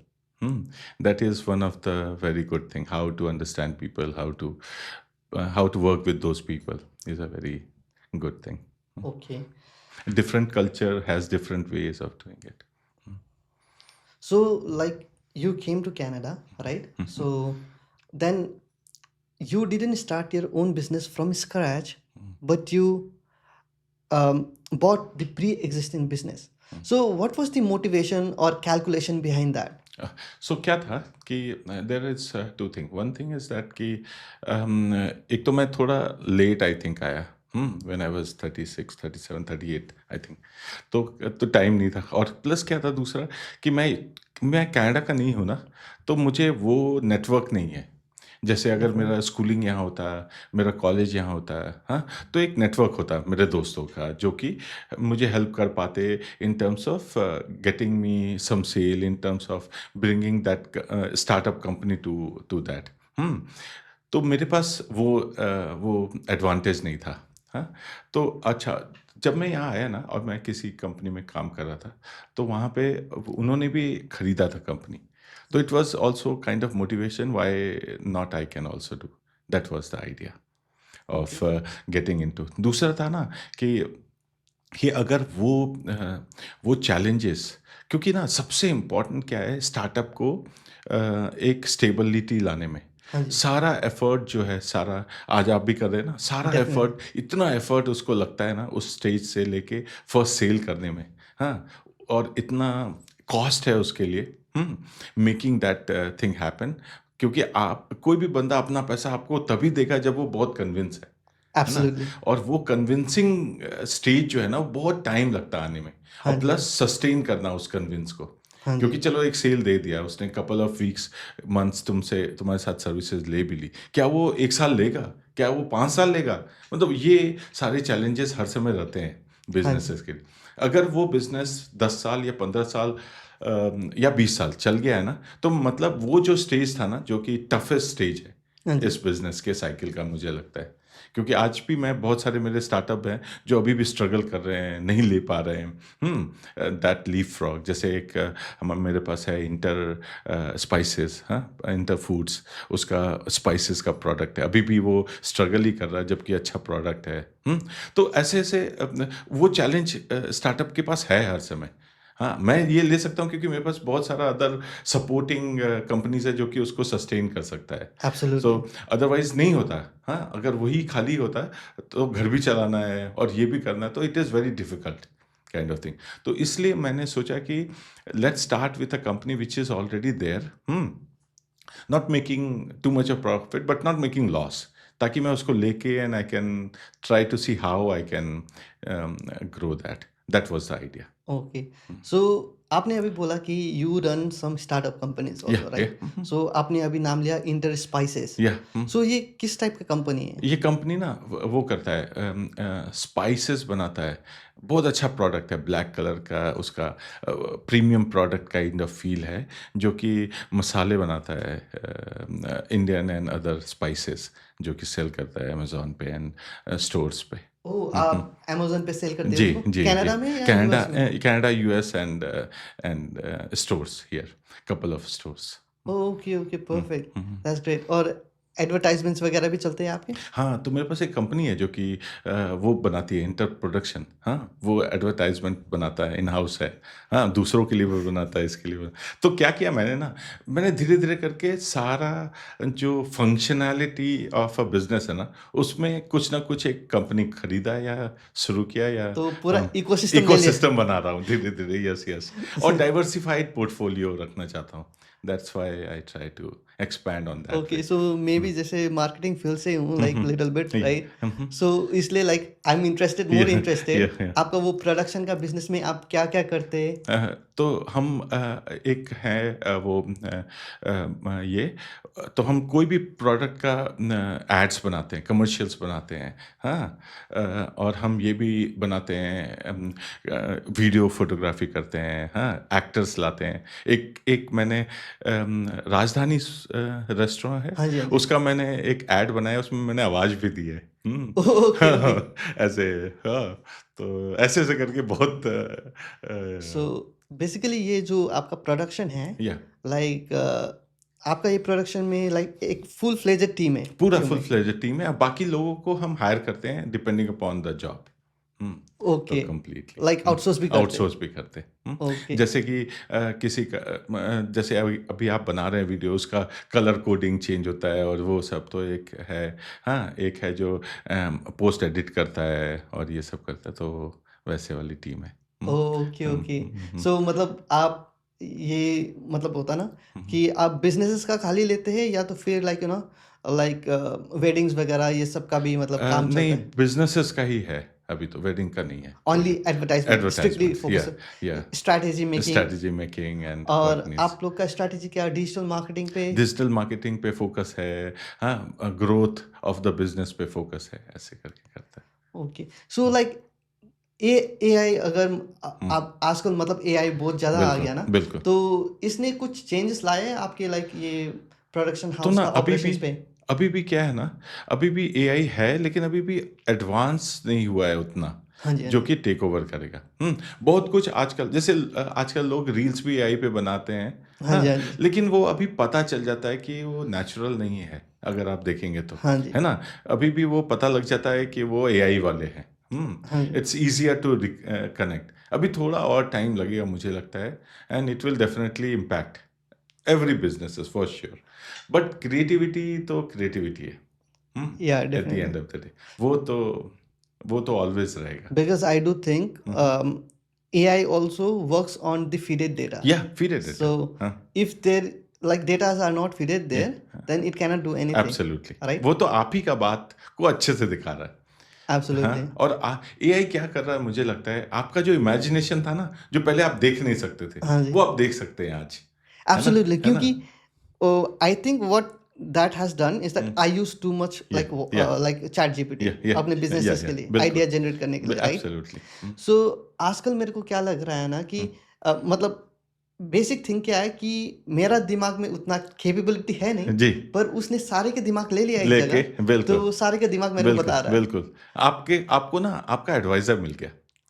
That is one of the very good thing, how to understand people, how to work with those people is a very good thing. Okay. Different culture has different ways of doing it. So like you came to Canada, right? So then you didn't start your own business from scratch, but you bought the pre-existing business. So what was the motivation or calculation behind that? So क्या था कि there is two thing. One thing is that कि एक तो मैं थोड़ा late I think आया when I was 36 37 38 I think. तो टाइम नहीं था, और प्लस क्या था दूसरा कि मैं कनाडा का नहीं हूँ ना, तो मुझे वो नेटवर्क नहीं है। जैसे अगर डेफिनेटली। मेरा स्कूलिंग यहाँ होता, मेरा कॉलेज यहाँ होता है, हाँ, तो एक नेटवर्क होता मेरे दोस्तों का जो कि मुझे हेल्प कर पाते in terms of getting me some sale, in terms of bringing that startup company to to that. तो मेरे पास वो एडवांटेज नहीं था। हाँ, तो अच्छा, जब मैं यहाँ आया ना और मैं किसी कंपनी में काम कर रहा था, तो वहाँ पे उन्होंने भी खरीदा था कंपनी। तो it was also kind of motivation why not I can also do. That was the idea okay. Of getting into. दूसरा था ना कि अगर वो चैलेंजेस, क्योंकि ना सबसे इम्पोर्टेंट क्या है स्टार्टअप को एक स्टेबिलिटी लाने में। हाँ जी। सारा एफर्ट जो है, सारा आज आप भी कर रहे हैं ना, सारा डेफिनेटली। एफर्ट, इतना एफर्ट उसको लगता है ना उस स्टेज से लेके फर्स्ट सेल करने में। हाँ, और इतना कॉस्ट है उसके लिए मेकिंग दैट थिंग हैपन। क्योंकि आप कोई भी बंदा अपना पैसा आपको तभी देगा जब वो बहुत कन्विंस है ना? एब्सोल्युटली। और वो कन्विंसिंग स्टेज जो है ना, वो बहुत टाइम लगता है आने में, हाँ और जी। प्लस सस्टेन करना उस कन्विंस को। हाँ जी। क्योंकि चलो एक सेल दे दिया उसने, कपल ऑफ वीक्स मंथ्स तुमसे, तुम्हारे साथ सर्विसेज ले भी ली, क्या वो 1 साल लेगा? क्या वो 5 साल लेगा? मतलब ये सारे चैलेंजेस हर समय रहते हैं हाँ जी। बिजनेसेस के लिए। अगर वो बिजनेस 10 साल या 15 साल या 20 साल चल गया है ना, तो मतलब वो जो स्टेज था ना, जो कि टफेस्ट स्टेज है हाँ जी। इस बिजनेस के साइकिल का, मुझे लगता है। क्योंकि आज भी मैं, बहुत सारे मेरे स्टार्टअप हैं जो अभी भी स्ट्रगल कर रहे हैं, नहीं ले पा रहे हैं दैट लीफ फ्रॉग। जैसे एक मेरे पास है इंटर स्पाइसेस, हाँ, इंटर फूड्स, उसका स्पाइसेस का प्रोडक्ट है, अभी भी वो स्ट्रगल ही कर रहा है, जबकि अच्छा प्रोडक्ट है। तो ऐसे ऐसे वो चैलेंज स्टार्टअप के पास है हर समय। हाँ, मैं ये ले सकता हूँ क्योंकि मेरे पास बहुत सारा अदर सपोर्टिंग कंपनीज है जो कि उसको सस्टेन कर सकता है। So absolutely. अदरवाइज नहीं होता। हाँ, अगर वही खाली होता तो घर भी चलाना है और ये भी करना है, तो it is very difficult kind of thing. तो इसलिए मैंने सोचा कि let's start with a company which is already there, not making too much of profit but not making loss, ताकि मैं उसको लेके and I can try to see how I can grow that. That was the idea. Okay. So आपने अभी बोला कि you run some startup companies yeah also, yeah right? सो आपने अभी नाम लिया इंटर स्पाइसेस। या सो ये किस टाइप का कंपनी है? ये कंपनी ना वो करता है, स्पाइसेस बनाता है। बहुत अच्छा प्रोडक्ट है, ब्लैक कलर का उसका premium product kind of feel है, जो कि मसाले बनाता है, इंडियन एंड अदर स्पाइसेस, जो कि सेल करता है अमेजोन पे एंड स्टोर्स पे। ओह! हम्म, आप अमेज़न पे सेल करते हैं जी उसको? जी जी। कनाडा में या कनाडा, यूएस में? Canada, US and stores here, couple of stores. Okay, okay, perfect. That's great. और एडवर्टाइज़मेंट्स वगैरह भी चलते हैं आपके? हाँ, तो मेरे पास एक कंपनी है जो कि वो बनाती है इंटर प्रोडक्शन। हाँ, वो एडवर्टाइज़मेंट बनाता है, इन हाउस है। हाँ, दूसरों के लिए भी बनाता है, इसके लिए भी। तो क्या किया मैंने ना, मैंने धीरे-धीरे करके सारा जो फंक्शनैलिटी ऑफ अ बिज़नेस है ना, उसमें कुछ ना कुछ एक कंपनी खरीदा या शुरू किया, या तो पूरा इकोसिस्टम ले लिया। इकोसिस्टम बना रहा हूँ धीरे-धीरे। Yes, yes. और डाइवर्सिफाइड पोर्टफोलियो रखना चाहता हूँ। That's why I try to expand on that okay, वे। सो मे हुँ। बी जैसे मार्केटिंग फील्ड से हूँ, हुँ, लाइक हुँ। लिटिल बिट, या राइट? हुँ, हुँ। सो इसलिए like I am interested, more या इंटरेस्टेड। या आपका वो प्रोडक्शन का बिज़नेस में आप क्या-क्या करते हैं? तो हम एक है वो ये, तो हम कोई भी प्रोडक्ट का एड्स बनाते हैं, कमर्शियल्स बनाते हैं। हाँ, और हम ये भी बनाते हैं, वीडियो फोटोग्राफी करते हैं, हाँ, एक्टर्स लाते हैं। एक एक मैंने राजधानी रेस्टोरेंट है, हाँ जी, हाँ जी। उसका मैंने एक एड बनाया, उसमें मैंने आवाज़ भी दी है। Okay, okay. ऐसे। हाँ, तो ऐसे-ऐसे करके बहुत सो बेसिकली ये जो आपका प्रोडक्शन है, या लाइक आपका ये प्रोडक्शन में लाइक एक फुल फ्लेजेड टीम है पूरा जो फुल में। फ्लेजेड टीम है, अब बाकी लोगों को हम हायर करते हैं डिपेंडिंग अपॉन द जॉब। हुँ, तो ओके, कंप्लीटली लाइक आउटसोर्स भी करते हैं। आउटसोर्स भी करते हैं। ओके। जैसे कि किसी का जैसे अभी अभी आप बना रहे हैं वीडियो, उसका कलर कोडिंग चेंज होता है और वो सब, तो एक है। हाँ, एक है जो पोस्ट एडिट करता है और ये सब करता है, तो वैसे वाली टीम है। Okay, okay. हुँ। सो मतलब आप ये मतलब होता है ना हुँ, हुँ। कि आप बिज़नेसेस का खाली लेते हैं या तो फिर like you know like weddings वगैरह ये सब का भी मतलब काम चल नहीं, रहा है? बिजनेसेस का ही है, अभी तो वेडिंग का नहीं है only advertisement, strictly advertisement, focus या strategy making. Strategy making and और कंपनीज। आप लोग का स्ट्रैटेजी क्या डिजिटल मार्केटिंग पे? डिजिटल मार्केटिंग पे फोकस है, हाँ, ग्रोथ ऑफ द बिजनेस पे फोकस है, ऐसे करके करता okay, so like a AI अगर है। आप आजकल मतलब एआई बहुत ज़्यादा आ बिल्कुल गया ना, बिल्कुल। तो इसने कुछ चेंजेस लाए हैं आपके लाइक ये प्रोडक्शन तो हाउस ना का ऑपरेशंस पे? अभी भी क्या है ना, अभी भी एआई है, लेकिन अभी भी एडवांस नहीं हुआ है उतना, हाँ जी, हाँ जो जी। कि टेक ओवर करेगा। बहुत कुछ आजकल, जैसे आजकल लोग रील्स भी एआई पे बनाते हैं। हाँ जी, हाँ, हाँ जी। लेकिन वो अभी पता चल जाता है कि वो नेचुरल नहीं है, अगर आप देखेंगे तो, हाँ जी, है ना। अभी भी वो पता लग जाता है कि वो एआई वाले हैं। हाँ जी। It's easier to connect. अभी थोड़ा और टाइम लगेगा मुझे लगता है, and it will definitely impact every business for sure. But creativity तो क्रिएटिविटी है। Yeah at the definitely, end of the day वो तो, वो तो ऑलवेज रहेगा। because I do think hmm, AI also works on the feeded data. या फिर data. So हाँ, if there like data are not feeded या there, then it cannot do anything, absolutely, right? वो तो आप ही का बात को अच्छे से दिखा रहा है। Absolutely. हाँ, और एआई क्या कर रहा है, मुझे लगता है आपका जो इमेजिनेशन था ना, जो पहले आप देख नहीं सकते थे, हाँ जी, वो आप देख सकते हैं आज, है ना, absolutely. है ना। क्योंकि I think what that has done is that I use too much या या like chat GPT या या अपने businesses के लिए बिल्कुल, आइडिया जनरेट करने के लिए, राइट? एब्सोल्युटली। सो आजकल मेरे को क्या लग रहा है ना कि मतलब बेसिक थिंग क्या है कि मेरा दिमाग में उतना कैपेबिलिटी है नहीं, जी, पर उसने सारे के दिमाग ले लिया एक लेके जगह, तो बिल्कुल वो सारे का दिमाग मेरे को बिल्कुल बता रहा है। बिल्कुल, आपको ना आपका एडवाइजर मिल गया,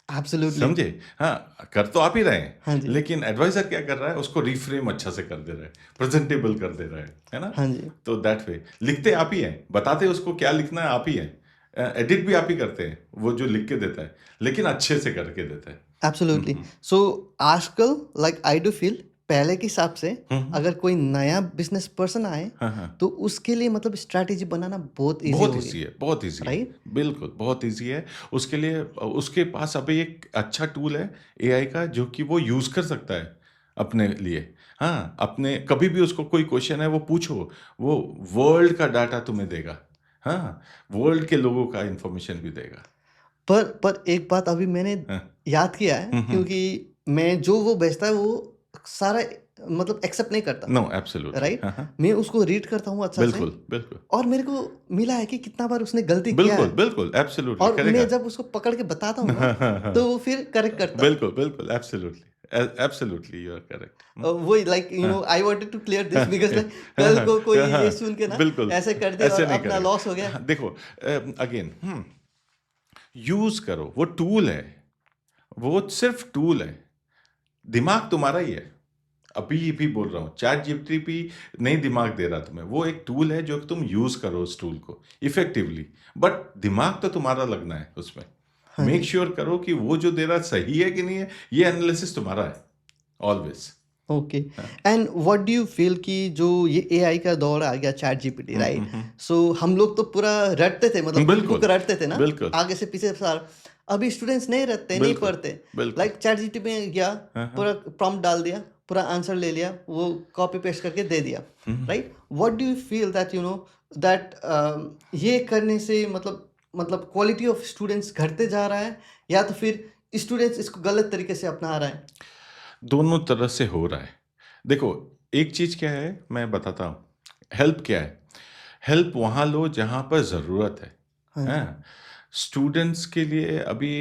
एब्सोल्युटली। समझे। हाँ, कर तो आप ही रहे हैं, हाँ जी, लेकिन एडवाइजर क्या कर रहा है, उसको रिफ्रेम अच्छा से कर दे रहा है, प्रेजेंटेबल कर दे रहा है ना। हाँ जी। तो दैट वे लिखते आप ही हैं, बताते उसको क्या लिखना है आप ही हैं, एडिट भी आप ही करते हैं, वो जो लिख के देता है, लेकिन अच्छे से करके देता है। एब्सोल्युटली। सो आजकल लाइक आई डू फील पहले के हिसाब से हम्म, अगर कोई नया बिजनेस पर्सन आए हाँ हाँ, तो उसके लिए मतलब स्ट्रैटेजी बनाना बहुत इजी बहुत हो गई, ईजी है, बहुत ईजी है, राइट? बिल्कुल बहुत ईजी है। उसके लिए उसके पास अभी एक अच्छा टूल है एआई का, जो कि वो यूज़ कर सकता है अपने लिए। हाँ, अपने कभी भी उसको कोई क्वेश्चन है वो पूछो, वो वर्ल्ड का डाटा तुम्हें देगा। हाँ, वर्ल्ड के लोगों का इंफॉर्मेशन भी देगा। पर एक बात अभी मैंने हाँ, याद किया है, हम्म, क्योंकि मैं जो वो भेजता है वो सारा मतलब एक्सेप्ट नहीं करता, नो एब्सोल्युटली, राइट? हाँ हाँ, मैं उसको रीड करता हूँ अच्छा से, बिल्कुल बिल्कुल और मेरे को मिला है कि कितना बार उसने गलती किया बिल्कुल है, बिल्कुल एब्सोल्युटली और करेगा। मैं जब उसको पकड़ के बताता हूँ ना, हाँ हाँ हाँ, तो वो फिर करेक्ट करता है। बिल्कुल बिल्कुल absolutely, absolutely you are correct. वही लाइक हाँ I wanted to clear this, हाँ, बिकॉज लाइक हाँ, कल को कोई हाँ, ये हाँ, सुन के ना बिल्कुल, ऐसे कर दे और ऐसे नहीं अपना करेगा। लॉस हो गया। हाँ, देखो, अगेन, यूज करो, वो टूल है, वो सिर्फ टूल है, दिमाग तुम्हारा ही है। अभी भी बोल रहा हूँ, चैट जीपीटी नहीं दिमाग दे रहा तुम्हें, वो एक टूल है जो कि तुम यूज करो उस टूल को इफेक्टिवली, बट दिमाग तो तुम्हारा लगना है उसमें। हाँ मेक जी। श्योर करो कि वो जो दे रहा सही है कि नहीं है, ये एनालिसिस तुम्हारा है always. Okay, and what do you feel कि जो ये एआई का दौर आ गया, चैट जीपीटी, हम्म, राइट? सो हम लोग तो पूरा रटते थे, मतलब बुक बिल्कुल रटते थे ना, बिल्कुल आगे से पीछे सारा। अभी स्टूडेंट्स नहीं रटते, नहीं बिल्कुल पढ़ते, बिल्कुल। लाइक चैट जीपीटी में गया, हाँ हाँ, पूरा प्रॉम्प्ट डाल दिया, पूरा आंसर ले लिया, वो कॉपी पेस्ट करके दे दिया, right? What do you feel that that ये करने से मतलब क्वालिटी ऑफ स्टूडेंट्स घटते जा रहा है, या तो फिर स्टूडेंट्स इसको गलत तरीके से अपना रहा है? दोनों तरह से हो रहा है। देखो, एक चीज क्या है मैं बताता हूँ, हेल्प क्या है। हेल्प वहाँ लो जहाँ पर ज़रूरत है। हाँ जी, हैं? स्टूडेंट्स के लिए अभी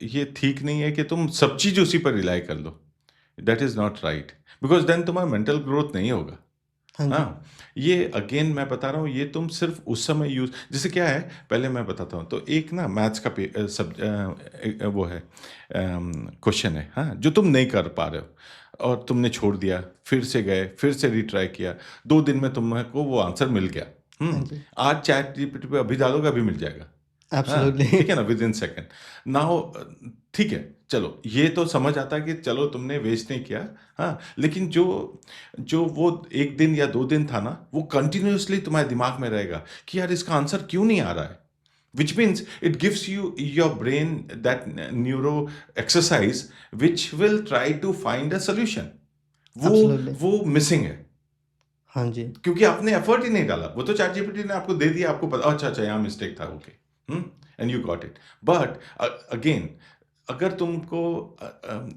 ये ठीक नहीं है कि तुम सब चीज़ उसी पर रिलाय कर लो। That is not right, because then तुम्हारा मेंटल ग्रोथ नहीं होगा। हाँ जी, हाँ, ये अगेन मैं बता रहा हूँ, ये तुम सिर्फ उस समय यूज़, जैसे क्या है, पहले मैं बताता हूँ। तो एक ना मैथ्स का वो है, क्वेश्चन है, हाँ, जो तुम नहीं कर पा रहे हो और तुमने छोड़ दिया, फिर से गए, फिर से रिट्राई किया, 2 दिन में तुमको वो आंसर मिल गया। हाँ जी, आज चैट जीपीटी पे अभी डालोगे, अभी मिल जाएगा। हाँ, एब्सोल्युटली। ठीक है ना, विद इन सेकेंड। नाउ ठीक है, चलो ये तो समझ आता है कि चलो तुमने वेस्ट नहीं किया। हाँ, लेकिन जो जो वो 1 दिन या 2 दिन था ना, वो कंटिन्यूअसली तुम्हारे दिमाग में रहेगा कि यार इसका आंसर क्यों नहीं आ रहा है, which means it gives you your brain that neuro exercise which will try to find a solution। वो एब्सोल्युटली। वो मिसिंग है। हाँ जी। क्योंकि आपने एफर्ट ही नहीं डाला। वो तो चैट जीपीटी ने आपको दे दिया, आपको पता अच्छा अच्छा यहाँ मिस्टेक था, okay, and you got it. But again, अगर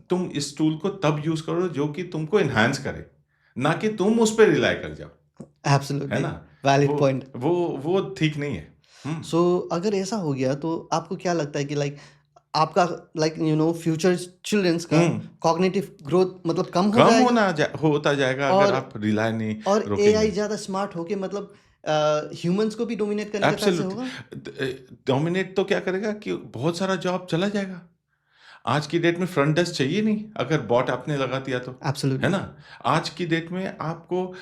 तुम इस टूल को तब यूज करो जो कि तुमको एनहांस करे, ना कि तुम उस पर रिलाई कर जाओ, है एब्सोल्युटली ना? वैलिड वो पॉइंट। वो वो ठीक नहीं है। सो अगर ऐसा हो गया तो आपको क्या लगता है कि लाइक आपका लाइक फ्यूचर चिल्ड्रंस का हम्म कॉग्निटिव ग्रोथ मतलब कम हो कम जाएगा? होता जाएगा अगर और आप रिलाई नहीं और रोकेंगे। एआई ज़्यादा स्मार्ट होके मतलब ह्यूमंस को भी डोमिनेट करने का चांस होगा? एब्सोल्युटली डोमिनेट तो क्या करेगा कि बहुत सारा जॉब चला जाएगा। आज की डेट में फ्रंट डेस्क चाहिए नहीं, अगर बॉट आपने लगा दिया तो, है एब्सोल्युटली। ना? आज की डेट में आपको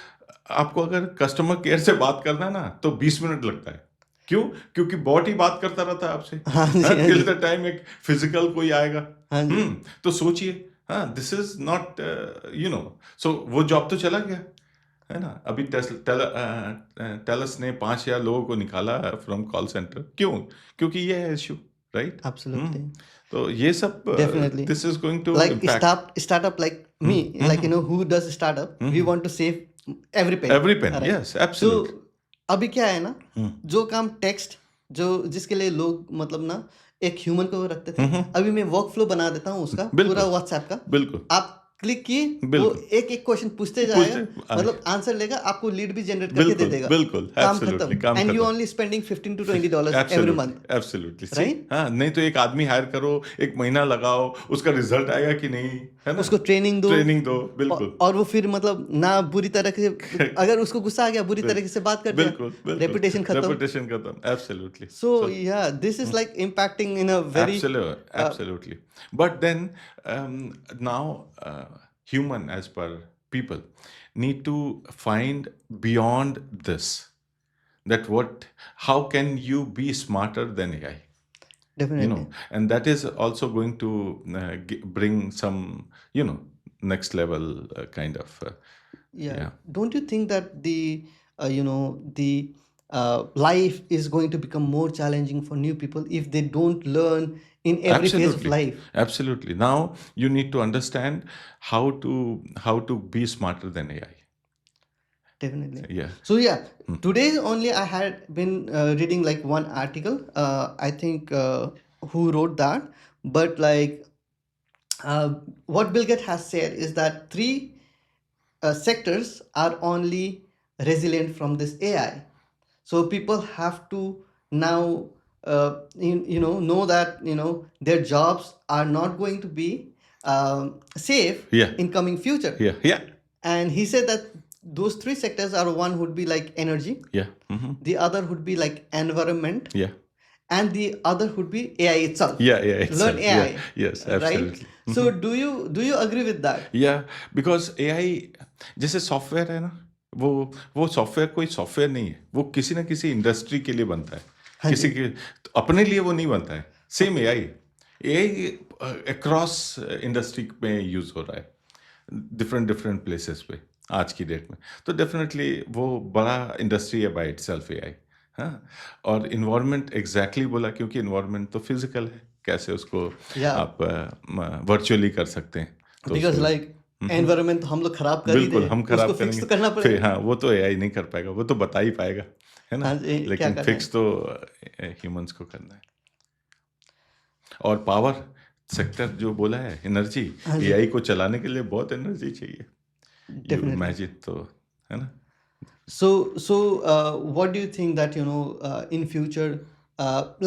आपको अगर कस्टमर केयर से बात करना है ना, तो 20 मिनट लगता है। क्यों? क्योंकि बॉट ही बात करता रहता है आपसे, हाँ जी, हाँ टिल जी, द टाइम एक फिजिकल कोई आएगा। हाँ जी। तो सोचिए, दिस इज नॉट सो वो जॉब तो चला गया, है ना? अभी टेलस ने 5,000 लोगों को निकाला फ्रॉम कॉल सेंटर। क्यों? क्योंकि ये है इश्यू, राइट? एब्सोल्युटली। तो ये सब Definitely. This is going to Like impact startup like me, like who does startup, we want to save every penny. Every pen, Alright. Yes, So absolutely. अभी क्या है ना, जो काम टेक्स्ट जो जिसके लिए लोग मतलब ना एक ह्यूमन को रखते थे, अभी मैं वर्क फ्लो बना देता हूँ उसका पूरा बिल्कुल, व्हाट्सएप का। बिल्कुल, आप क्लिक किए, वो बिल्कुल। एक एक क्वेश्चन पूछते जाएगा, पूछते मतलब आंसर लेगा, आपको लीड भी जनरेट करके दे बिल्कुल, देगा। बिल्कुल, काम एब्सोल्युटली, खत्म। काम एंड यू खत्म। Only spending $15 to $20 every absolutely, month, absolutely, see, right? हाँ, नहीं तो एक आदमी हायर करो, 1 महीना लगाओ, उसका रिजल्ट आएगा कि नहीं, है ना? उसको ट्रेनिंग दो। ट्रेनिंग दो, बिल्कुल। और वो फिर मतलब ना बुरी तरह से, अगर उसको गुस्सा आ गया बुरी बिल तरीके से बात कर दिया, बिल्कुल, बिल्कुल, रेपुटेशन खत्म। रेपुटेशन खत्म, एब्सोल्युटली। सो सो या this is like impacting in a very Absolutely. But then now human as per people need to find beyond this, that what how can you be smarter than AI? Definitely. And that is also going to bring some, next level kind of Yeah, yeah. don't you think that the life is going to become more challenging for new people if they don't learn in every phase of Absolutely, life? absolutely. Now you need to understand how to be smarter than AI. Definitely. Yeah. So yeah, today only I had been reading like one article. I think who wrote that, but like uh, what Bill Gates has said is that three sectors are only resilient from this AI. So people have to now know that their jobs are not going to be safe Yeah. in coming future. Yeah. Yeah. And he said that those three sectors are, one would be like energy, Yeah. Mm-hmm. the other would be like environment, Yeah. and the other would be AI itself. Yeah. Yeah. Learn Itself. Yeah. AI, Yes. right? Absolutely. So do you agree with that? या because AI जैसे software है ना, वो वो software कोई software नहीं है, वो किसी ना किसी इंडस्ट्री के लिए बनता है, हाँ किसी जी। के तो अपने लिए वो नहीं बनता है। Same AI AI across industry में यूज हो रहा है, डिफरेंट डिफरेंट प्लेसेस पे आज की डेट में। तो डेफिनेटली वो बड़ा इंडस्ट्री है बाय इटसेल्फ एआई। हाँ, और इन्वायरमेंट एग्जैक्टली बोला, क्योंकि इन्वायरमेंट तो फिजिकल है, कैसे उसको या आप वर्चुअली कर सकते हैं, तो बिकॉज उसको लाइक एनवायरमेंट हम लोग खराब कर ही बिल्कुल रहे हैं, हम उसको खराब फिक्स करेंगे। तो करना फिर पड़ेगा। हाँ, वो तो एआई नहीं कर पाएगा, वो तो बता ही पाएगा, है ना? हाँ जी, क्या लेकिन करना है। फिक्स तो ह्यूमंस को करना है। और पावर सेक्टर जो बोला है, एनर्जी, हाँ जी, एआई को चलाने के लिए बहुत एनर्जी चाहिए। You definitely. इमेजिन, तो है ना? So what do you think that in future,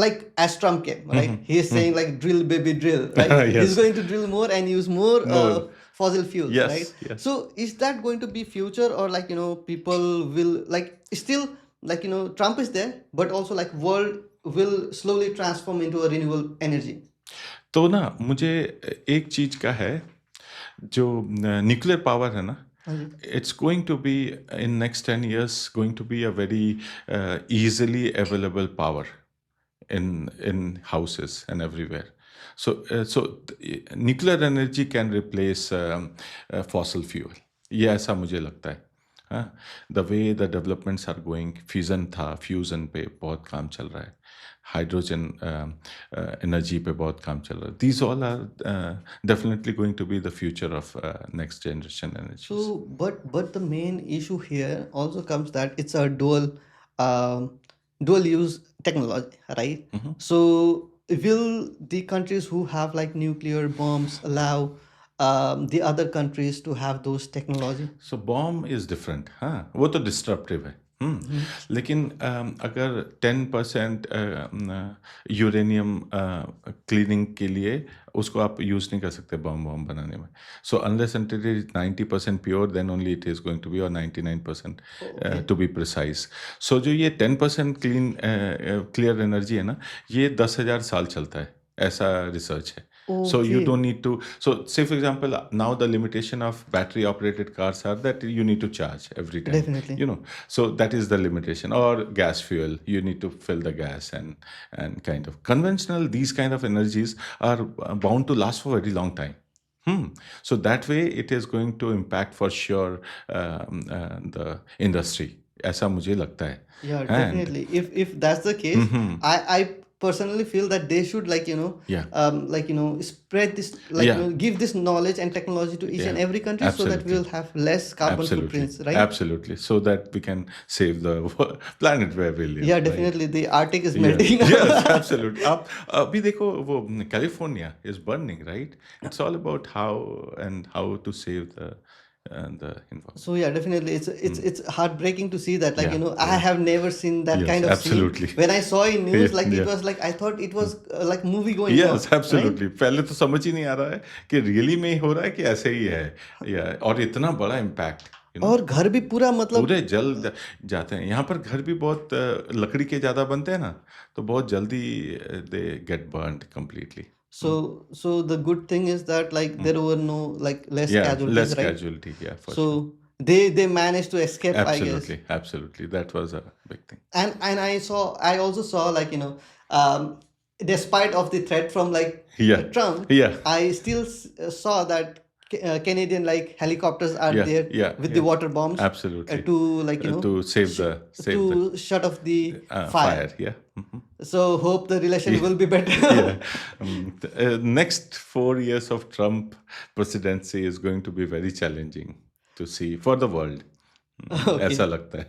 like as Trump came, right? He is saying like drill baby drill, right? He's Yes. going to drill more and use more More. fossil fuels, right? Yes. Yes. So is that going to be future, or like people will like still like Trump is there, but also like world will slowly transform into a renewable energy? तो ना मुझे एक चीज का है, जो nuclear power है ना, हाँ जी। it's going to be in next 10 years going to be a very easily available power in houses and everywhere. Nuclear energy can replace fossil fuel. ये ऐसा मुझे लगता है। हाँ, the way the developments are going, fusion था, fusion पे बहुत काम चल रहा है। हाइड्रोजन एनर्जी पे बहुत काम चल रहा है. These all are definitely going to be the future of next generation energies. So, but the main issue here also comes that it's a um, dual use technology, right? Mhm. So, will the countries who have like nuclear bombs allow the other countries to have those technology? So bomb is different. हाँ, वो तो disruptive है. Mhm. लेकिन अगर 10% uranium cleaning के लिए उसको आप यूज़ नहीं कर सकते बॉम्ब बॉम्ब बनाने में. So unless and it is 90% pure then only it is going to be, और 99% Okay. To be precise. So जो ये 10% क्लियर एनर्जी है ना, ये 10,000 साल चलता है, ऐसा रिसर्च है. So you Okay. don't need to. So say for example, now the limitation of battery operated cars are that you need to charge every time. Definitely. So that is the limitation. Or gas fuel, you need to fill the gas, and kind of conventional. These kind of energies are bound to last for a very long time. So that way it is going to impact for sure the industry. ऐसा मुझे लगता है. Yeah, And definitely. If that's the case, I personally feel that they should yeah, spread this yeah, give this knowledge and technology to each and yeah, every country so that we absolutely. will have less carbon Absolutely, footprints, right? absolutely. So that we can save the planet where we live, Yeah, right? definitely. The Arctic is Yeah. melting Yes, now. absolutely. आप अभी देखो वो California is burning, right? It's all about how to save the environment. So yeah, definitely, it's heartbreaking to see that. Yeah, I yeah. have never seen that Yes, kind of scene. absolutely. When I saw in news, Yeah, it yeah. was like I thought it was like movie going Yes, on, right? absolutely. पहले तो समझ ही नहीं आ रहा है कि really में ही हो रहा है कि ऐसे ही है. या और इतना बड़ा इम्पैक्ट, और घर भी पूरा मतलब पूरे जल जाते हैं. यहाँ पर घर भी बहुत लकड़ी के ज़्यादा बनते हैं ना, तो बहुत जल्दी they get burned completely. so the good thing is that like there were no like less या casualties, लेस right? कैजुअलिटी, या for So sure. they managed to escape, I guess. Absolutely, absolutely, that was a big thing. And I also saw um despite of the threat from या Trump, या I still saw that Canadian like helicopters are या there या with the या water bombs absolutely, to to save sh- the to shut off the fire. Fire. या So hope the relation will be better. yeah. Next 4 years of Trump presidency is going to be very challenging to see for the world. ऐसा Okay. लगता है.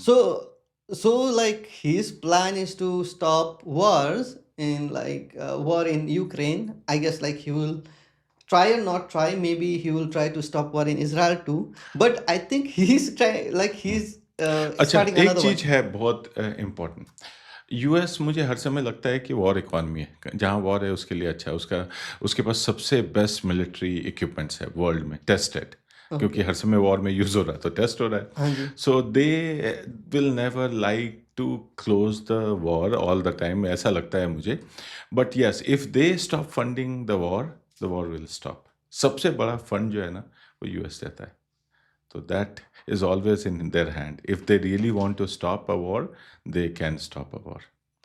So like his plan is to stop wars in war in Ukraine. I guess like he will try or not try. Maybe he will try to stop war in Israel too. But I think he's try like he's अच्छा, starting एक another चीज one. है बहुत important. US मुझे हर समय लगता है कि वॉर इकॉनमी है. जहाँ वॉर है उसके लिए अच्छा है. उसके पास सबसे बेस्ट मिलिट्री इक्विपमेंट्स है वर्ल्ड में, टेस्टेड. क्योंकि Okay. हर समय वॉर में यूज हो रहा है तो टेस्ट हो रहा हाँ है. जी. So they will never like to close the war all the time, ऐसा लगता है मुझे. But yes, if they stop funding the war will stop. सबसे बड़ा फंड जो है ना, वो यूएस देता है. So that is always in their hand. If they really want to stop a war, they can stop a war.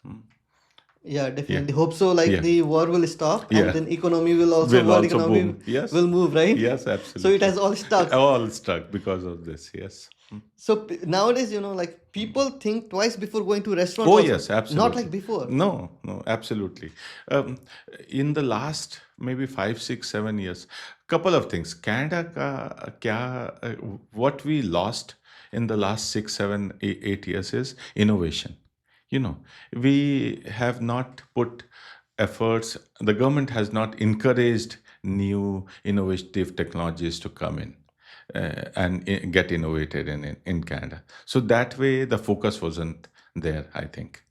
Yeah, Yeah, definitely. Hope so. Like yeah, the war will stop, and yeah. then economy will also Will world also economy boom. Yes, will move, right? yes, So it absolutely. has all stuck. All stuck because of this. Yes. So nowadays, like people think twice before going to restaurant Oh also. yes, Not absolutely. like before. No, no, absolutely. Um, in the last maybe 5, 6, 7 years, couple of things. Canada का क्या what we lost in the last 6, 7, 8 years is innovation. We have not put efforts. The government has not encouraged new innovative technologies to come in and get innovated in Canada. So that way, the focus wasn't there, I think.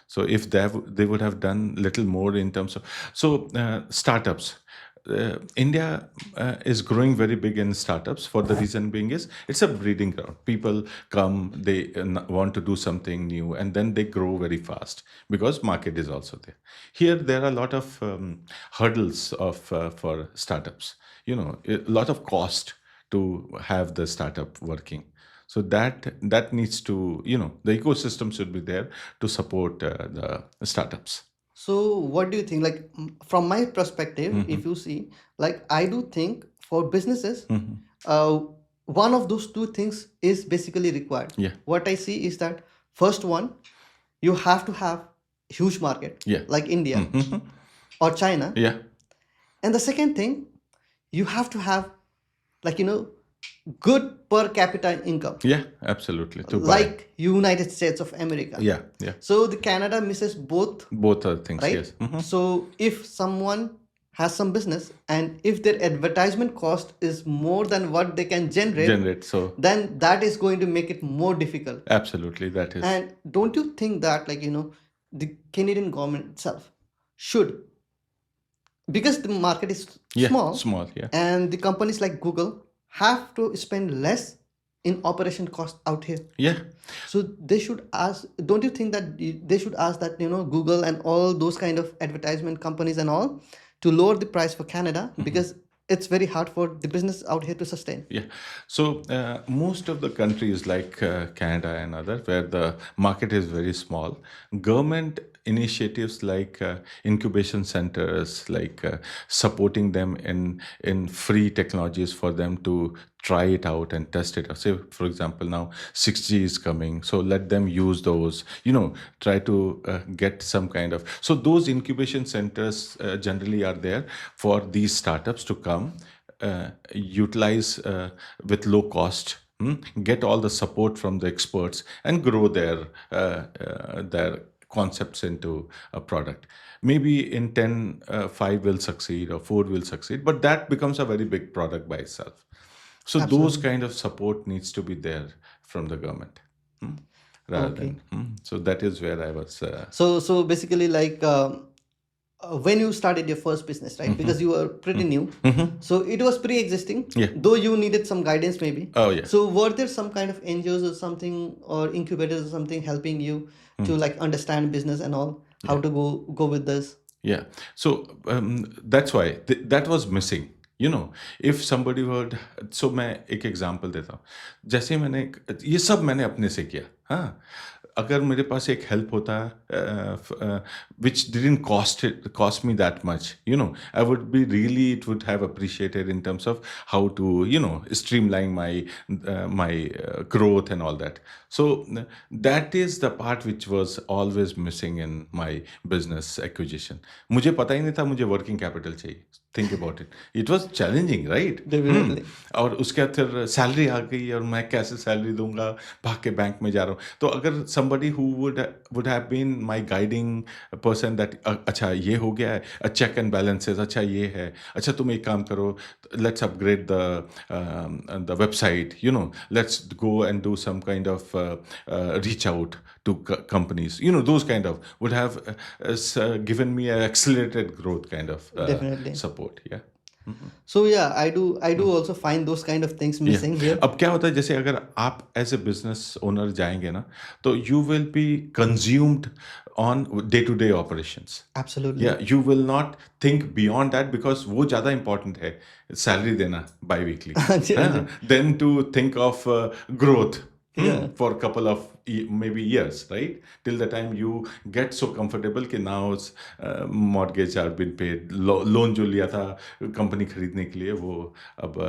So if they would have done little more in terms of startups. India is growing very big in startups. For the reason being is it's a breeding ground. People come, they want to do something new, and then they grow very fast because market is also there. Here there are a lot of hurdles for startups. A lot of cost to have the startup working. So that needs to, the ecosystem should be there to support the startups. So what do you think? Like from my perspective, if you see, like I do think for businesses, uh, one of those two things is basically required. Yeah. What I see is that first one, you have to have huge market Yeah. like India Mhm. or China. Yeah. And the second thing, you have to have, like, good per capita income, Yeah, absolutely. To buy. like United States of America. Yeah, yeah. So the Canada misses both, Both are things, right? yes. Mhm. So if someone has some business and if their advertisement cost is more than what they can generate, Generate, so then that is going to make it more difficult. absolutely that is. And don't you think that, like, the Canadian government itself should, because the market is Yeah, small small, yeah. and the companies like Google have to spend less in operation cost out here, Yeah. so they should ask, don't you think that they should ask that, Google and all those kind of advertisement companies and all, to lower the price for Canada, because it's very hard for the business out here to sustain. Yeah. So most of the countries like Canada and other, where the market is very small, government initiatives like incubation centers, like supporting them in free technologies for them to try it out and test it. Say, for example, now 6G is coming, so let them use those. Try to get some kind of. So those incubation centers generally are there for these startups to come, utilize with low cost, get all the support from the experts, and grow their concepts into a product. Maybe in 10, 5 will succeed or 4 will succeed, but that becomes a very big product by itself. So those Absolutely. kind of support needs to be there from the government, rather Okay. than. So that is where I was. So basically, like, when you started your first business, right? Because you were pretty new, so it was pre-existing. Yeah. Though you needed some guidance, maybe. Oh, yeah. So were there some kind of NGOs or something, or incubators or something, helping you to, like, understand business and all, how to go with this? Yeah. So that's why that was missing. If somebody would. So मैं एक example देता हूँ. जैसे मैंने ये सब मैंने अपने से किया. हाँ. अगर मेरे पास एक हेल्प होता, which didn't cost me that much, I would be really, it would have appreciated in terms of how to, streamline my growth and all that. So that is the part which was always missing in my business acquisition. मुझे पता ही नहीं था मुझे working capital चाहिए. Think about it. It was challenging, right? Definitely. और उसके बाद फिर सैलरी आ गई और मैं कैसे सैलरी दूंगा, भाग के बैंक में जा रहा हूँ. तो अगर somebody who would have been my guiding person, that अच्छा ये हो गया है, चेक एंड बैलेंसेस, अच्छा ये है, अच्छा तुम एक काम करो, let's upgrade the website, let's go and do some kind of reach out to companies, those kind of would have given me an accelerated growth kind of Definitely. support. Yeah. So yeah, I do also find those kind of things missing here. अब क्या होता है, जैसे अगर आप as a business owner जाएंगे ना, तो you will be consumed on day to day operations. Absolutely. या you will not think beyond that, because वो ज़्यादा इंपॉर्टेंट है सैलरी देना बाई वीकली, जी, हाँ then to think of growth Yeah. for a couple of maybe years, right? Till the time you get so comfortable कि now mortgage are been paid, loan जो लिया था कंपनी खरीदने के लिए वो अब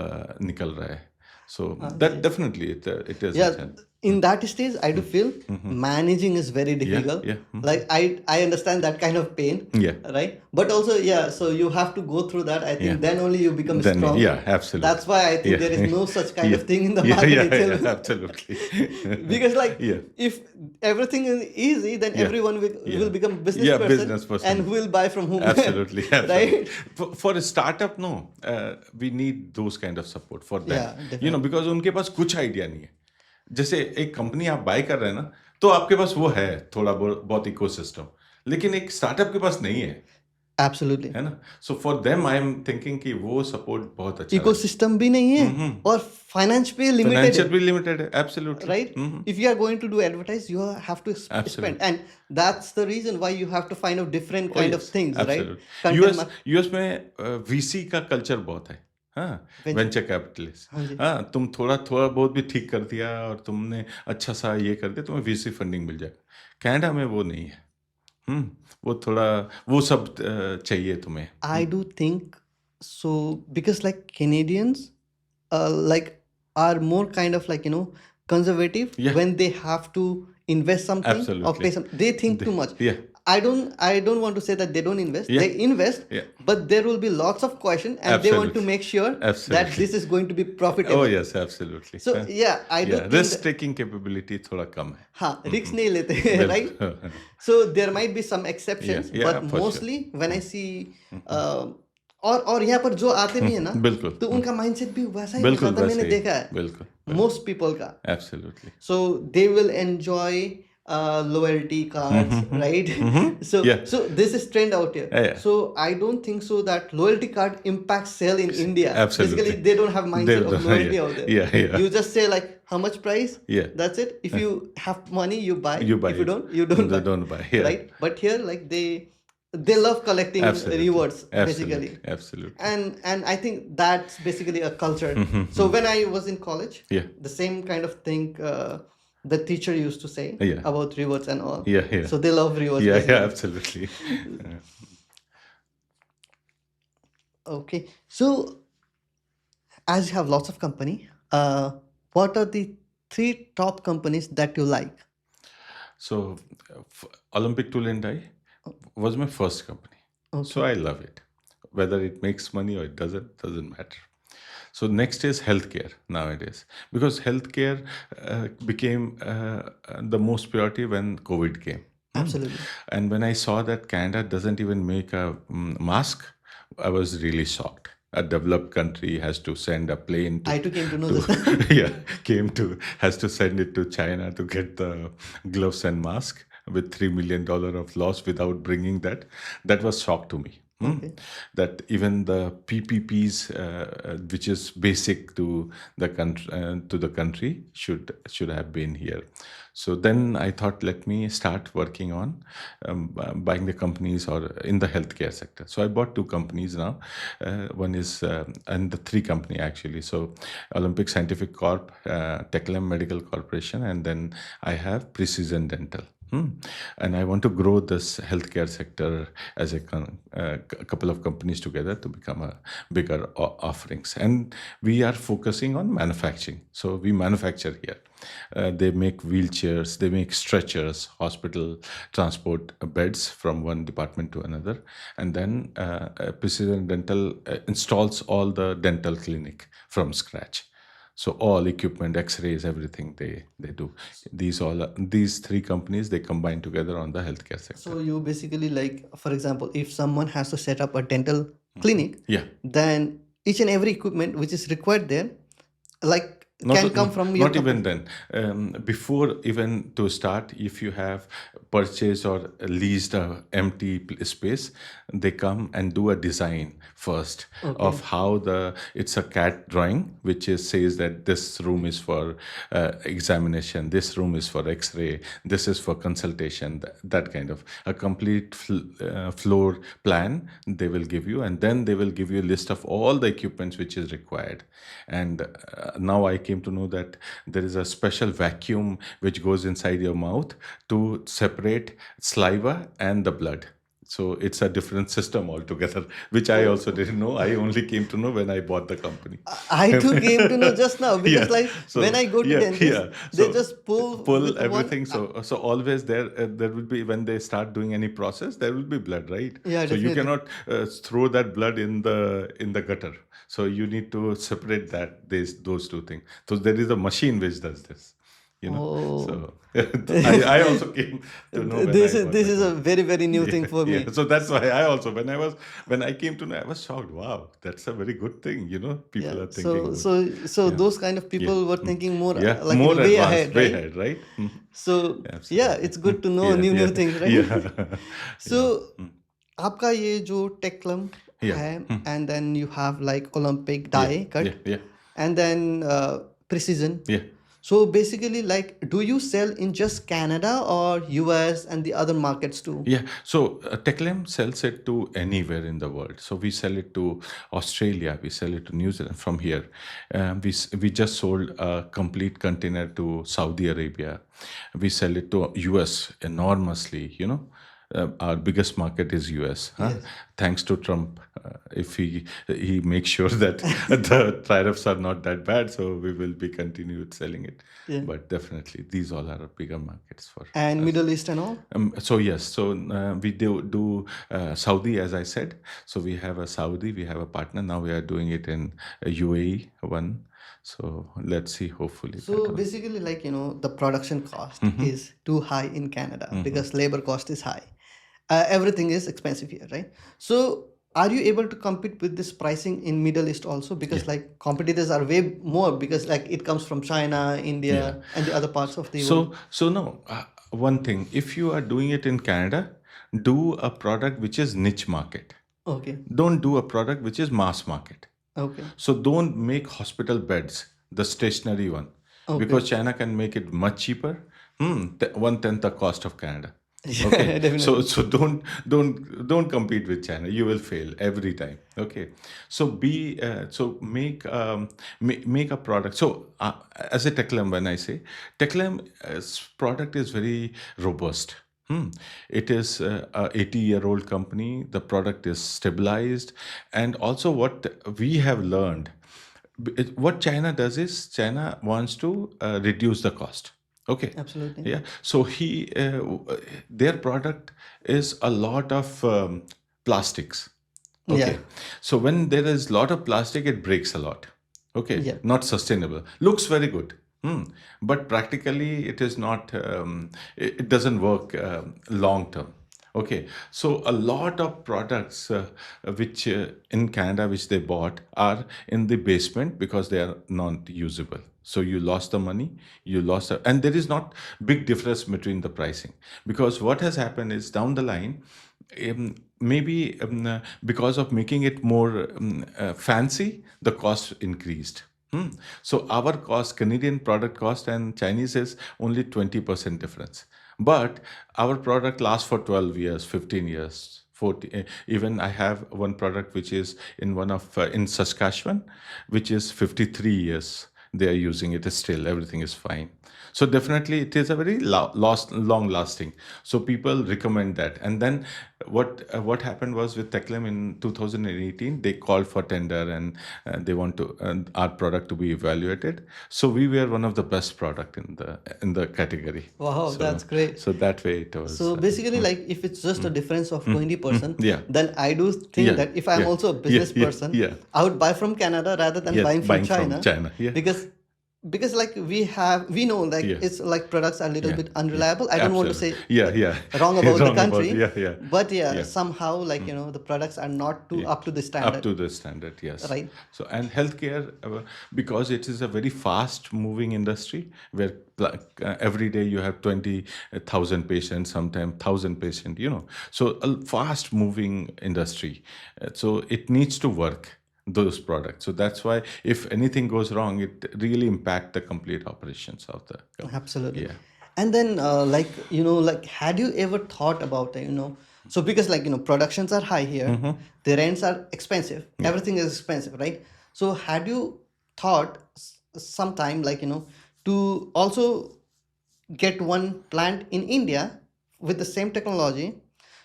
निकल रहा है. So that definitely it is. Yeah, in that stage I do feel managing is very difficult. yeah. Like, I understand that kind of pain. Yeah. Right, but also, yeah, so you have to go through that, I think. Yeah. then only you become Then, strong. yeah, absolutely. That's why I think Yeah. there is no such kind of thing in the Yeah, market yeah, itself. yeah, absolutely. Because, like, Yeah. if everything is easy, then Yeah. everyone will become business Yeah, person, business person. and who will buy from whom. Absolutely, Right. For a startup, no, we need those kind of support for them. Yeah, definitely. Because उनके पास कुछ idea नहीं है. जैसे एक company आप bye कर रहे हैं ना, तो आपके पास वो है थोड़ा बहुत इकोसिस्टम, लेकिन एक स्टार्टअप के पास नहीं है. Absolutely. है ना? So for them I am thinking कि वो सपोर्ट बहुत अच्छा है. Ecosystem भी नहीं है और finance पे limited फाइनेंशियल है. भी लिमिटेड है. Absolutely. Right? If you are going to do advertise, you have to Absolutely. spend, and that's the reason why you have to find out different kind of things, right? US US में VC का culture बहुत है. हाँ, venture capitalist. हाँ जी. हाँ, तुम थोड़ा बहुत भी ठीक कर दिया और तुमने अच्छा सा ये कर दिया, तुम्हें वीसी फंडिंग मिल जाएगा. कनाडा में वो नहीं है. वो थोड़ा वो सब चाहिए तुम्हें. I do think so, because, like, Canadians like, are more kind of, like, conservative. Yeah. When they have to invest something or Absolutely. pay some, they think too much. Yeah. I don't want to say that they don't invest. Yeah. They invest, Yeah. but there will be lots of questions, and they want to Absolutely. make sure that Absolutely. this is going to be Oh profitable. yes, absolutely. So yeah, I do Yeah, think risk that taking capability थोड़ा कम है. हाँ रिक्स नहीं लेते right. बिल्कुल. So there might be some Yeah, exceptions, yeah, but for sure. mostly when I see और यहाँ पर जो आते भी है ना, बिल्कुल. तो उनका mindset भी वैसा ही बिल्कुल होता था, मैंने वैसे ही. देखा है बिल्कुल. most people का. Absolutely. So they will enjoy loyalty cards, right? So Yeah. so this is trend out here. Yeah, yeah. So I don't think so that loyalty card impacts sale in India. Absolutely. Basically, they don't have mindset of loyalty yeah. out there. Yeah, yeah. You just say like how much price. Yeah. That's it. If you have money, you buy. You buy If you it. don't, you don't They buy. don't buy. Yeah. Right? But here, like they love collecting Absolutely. rewards Absolutely. basically. Absolutely. And I think that's basically a culture. So when I was in college, Yeah. the same kind of thing the teacher used to say Yeah. about rewards and all. Yeah, yeah. So they love rewards. Yeah, basically. yeah, absolutely. Okay. So as you have lots of company, what are the 3 top companies that you like? So, Olympic Tool and Die was my first company. So I love it. Whether it makes money or it doesn't matter. So next is healthcare nowadays, because healthcare became the most priority when COVID came. Absolutely. And when I saw that Canada doesn't even make a mask, I was really shocked. A developed country has to send a plane to, I too came to know to this. yeah, has to send it to China to get the gloves and mask with $3 million of loss without bringing that. That was shock to me. Okay. That even the PPPs, which is basic to the country, should have been here. So then I thought, let me start working on buying the companies or in the healthcare sector. So I bought 2 companies now. One is and the 3 company actually. So Olympic Scientific Corp, Teclem Medical Corporation, and then I have Precision Dental. And I want to grow this healthcare sector as a couple of companies together to become a bigger offerings. And we are focusing on manufacturing. So we manufacture here. They make wheelchairs, they make stretchers, hospital transport beds from one department to another. And then Precision Dental installs all the dental clinic from scratch. So all equipment, X-rays, everything they do. These 3 companies, they combine together on the healthcare sector. So you basically like, for example, if someone has to set up a dental clinic, Yeah. then each and every equipment which is required there, like can come from your Not even then. Before even to start, if you have purchased or leased a empty space, they come and do a design first of how it's a CAD drawing, which says that this room is for examination, this room is for X-ray, this is for consultation, that kind of a complete floor plan they will give you, and then they will give you a list of all the equipments which is required. And now I came to know that there is a special vacuum which goes inside your mouth to separate saliva and the blood. So it's a different system altogether, which I also didn't know. I only came to know when I bought the company. I too came to know just now, because Yeah. like So, when I go to yeah, dentist, yeah. they So, just pull with everything. one. So always there will be, when they start doing any process, there will be blood, right? Yeah, So you definitely. cannot throw that blood in the gutter. So you need to separate those 2 things. So there is a machine which does this. Oh. So I also came to know when This I is bought this the is a company. very very new thing for me. Yeah. So that's why I also, when I came to know, I was shocked. Wow, that's a very good thing. People Yeah. are thinking. So Yeah. those kind of people were thinking more Yeah, like more way advanced, ahead, way right? ahead, right? So yeah, Absolutely. it's good to know Yeah, new yeah, things, right? yeah, So आपका ये जो tech club Yeah. है, and then you have like Olympic yeah, die cut, yeah, yeah, and then Precision. yeah. So basically, like, do you sell in just Canada or US and the other markets too? Yeah, so Techlem sells it to anywhere in the world. So we sell it to Australia, we sell it to New Zealand from here. We just sold a complete container to Saudi Arabia. We sell it to US enormously. Our biggest market is US. Yes. thanks to Trump, if he makes sure that the tariffs are not that bad, so we will be continued selling it. Yeah. But definitely, these all are bigger markets for And us. Middle East and all? So yes, so we do Saudi, as I said. So we have a Saudi, we have a partner. Now we are doing it in UAE one. So let's see. Hopefully that So will. basically, like, the production cost is too high in Canada because labor cost is high. Everything is expensive here, right? So are you able to compete with this pricing in Middle East also? Because Yeah. like competitors are way more because like it comes from China, Yeah. India, and the other parts of the world. So no. One thing, if you are doing it in Canada, do a product which is niche market. Okay. Don't do a product which is mass market. Okay. So don't make hospital beds, the stationary one, Okay. because China can make it much cheaper. One tenth the cost of Canada. Yeah, Okay, so definitely. so don't compete with China. You will fail every time. Okay, so make make a product. So as a Techlam, when I say Techlam, product is very robust. It is a 80-year-old company. The product is stabilized, and also what we have learned, what China does is China wants to reduce the cost. Okay, Absolutely. yeah. So their product is a lot of plastics. Yeah. Okay, so when there is a lot of plastic, it breaks a lot. Okay, Yeah. not sustainable. Looks very good, but practically it is not. It doesn't work long term. Okay, so a lot of products which in Canada which they bought are in the basement because they are not usable. So you lost the money, and there is not big difference between the pricing, because what has happened is down the line, maybe because of making it more fancy, the cost increased. So our cost, Canadian product cost and Chinese is only 20% difference. But our product lasts for 12 years, 15 years. 40, even I have one product which is in one of in Saskatchewan, which is 53 years. They are using it still. Everything is fine. So definitely it is a very long lasting. So people recommend that. And then what happened was with Techlem in 2018, they called for tender, and they want to our product to be evaluated. So we were one of the best product in the category. Wow, So that's great. so that way it was. So basically, like if it's just a difference of 20%, Yeah, then I do think yeah, that if I'm yeah, also a yeah, business yeah, person, yeah, I would buy from Canada rather than yeah. buying from Buying from China China. Yeah, because like we know like yeah, it's like products are a little yeah, bit yeah. unreliable. I don't want to Absolutely. say Yeah, yeah. wrong about the Wrong about, country, yeah, yeah, but yeah, yeah. somehow like the products are not too Yeah, up to the up standard, to the standard, yes. right? So, and healthcare, because it is a very fast moving industry where every day you have 20,000 patients, sometimes 1,000 patients, So, a fast moving industry. So, it needs to work, those products. So, that's why if anything goes wrong, it really impact the complete operations of the company. Absolutely. Yeah. And then, like, like, had you ever thought about, so because, like, productions are high here, the rents are expensive, Yeah. everything is expensive, right? So, had you thought sometime, like, to also get one plant in India with the same technology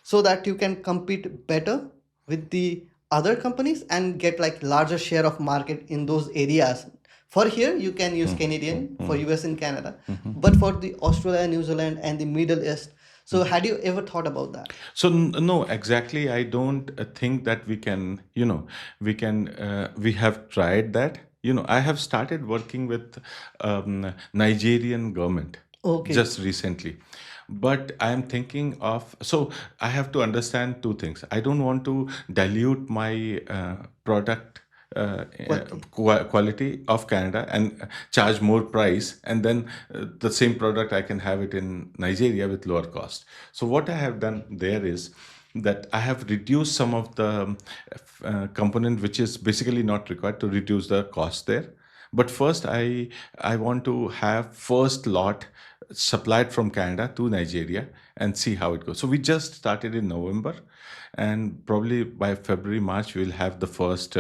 so that you can compete better with the other companies and get like larger share of market in those areas. For here you can use Canadian, for US and Canada, but for the Australia, New Zealand and the Middle East. So had you ever thought about that? So no, exactly. I don't think that we can. We have tried that. I have started working with Nigerian government Okay. just recently, but I am thinking of. So I have to understand two things. I don't want to dilute my product Quality. quality of Canada and charge more price, and then the same product I can have it in Nigeria with lower cost. So what I have done there is that I have reduced some of the component which is basically not required to reduce the cost there. But first, I want to have first lot supplied from Canada to Nigeria and see how it goes. So we just started in November, and probably by February, March, we'll have the first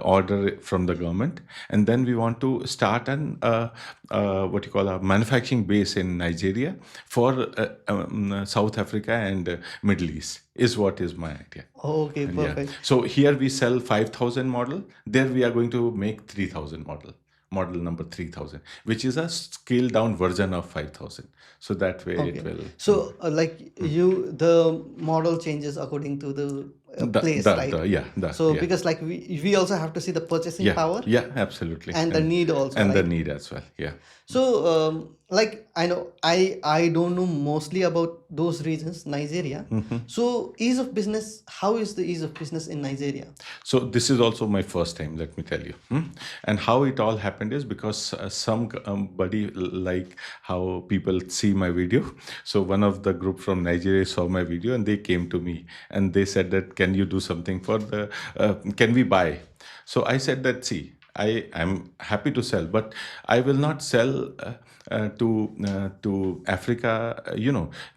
order from the government, and then we want to start an what you call a manufacturing base in Nigeria for South Africa and Middle East. Is what is my idea. Okay, And yeah, perfect. so here we sell 5,000 model. There we are going to make 3,000 model. Model number 3,000, which is a scaled down version of 5,000. So that way it Okay. will. So, like you, the model changes according to the place, right? So, Yeah, because like we also have to see the purchasing yeah, power yeah, absolutely. and the need also, And the right? need as well. Yeah. So, like I know, I don't know mostly about those regions, Nigeria. So, ease of business. How is the ease of business in Nigeria? So this is also my first time, let me tell you. And how it all happened is because somebody like how people see my video. So one of the group from Nigeria saw my video and they came to me and they said that, can you do something for the, can we buy? So I said that, see, I am happy to sell, but I will not sell to Africa,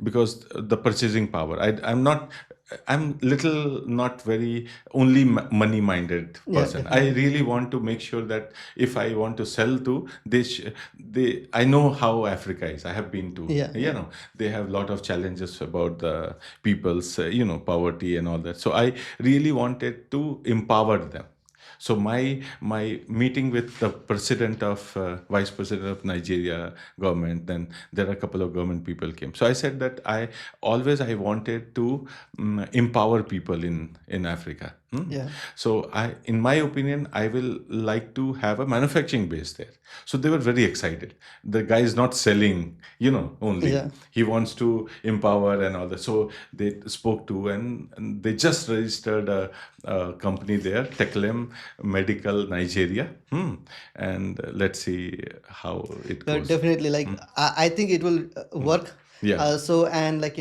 because the purchasing power. I'm not. I'm little not very only money minded Yeah, person. I definitely. really want to make sure that if I want to sell to they I know how Africa is. I have been to, Yeah, yeah, they have a lot of challenges about the people's poverty and all that. So I really wanted to empower them. So my meeting with the president of vice president of Nigeria government, then there are a couple of government people came. So I said that I wanted to empower people in Africa. yeah, So in my opinion, I will like to have a manufacturing base there. So they were very excited. The guy is not selling, only. yeah. He wants to empower and all that. So they spoke to, and they just registered a company there, Teklem Medical Nigeria. And let's see how it goes. Definitely. Like I think it will work. Yeah. So and like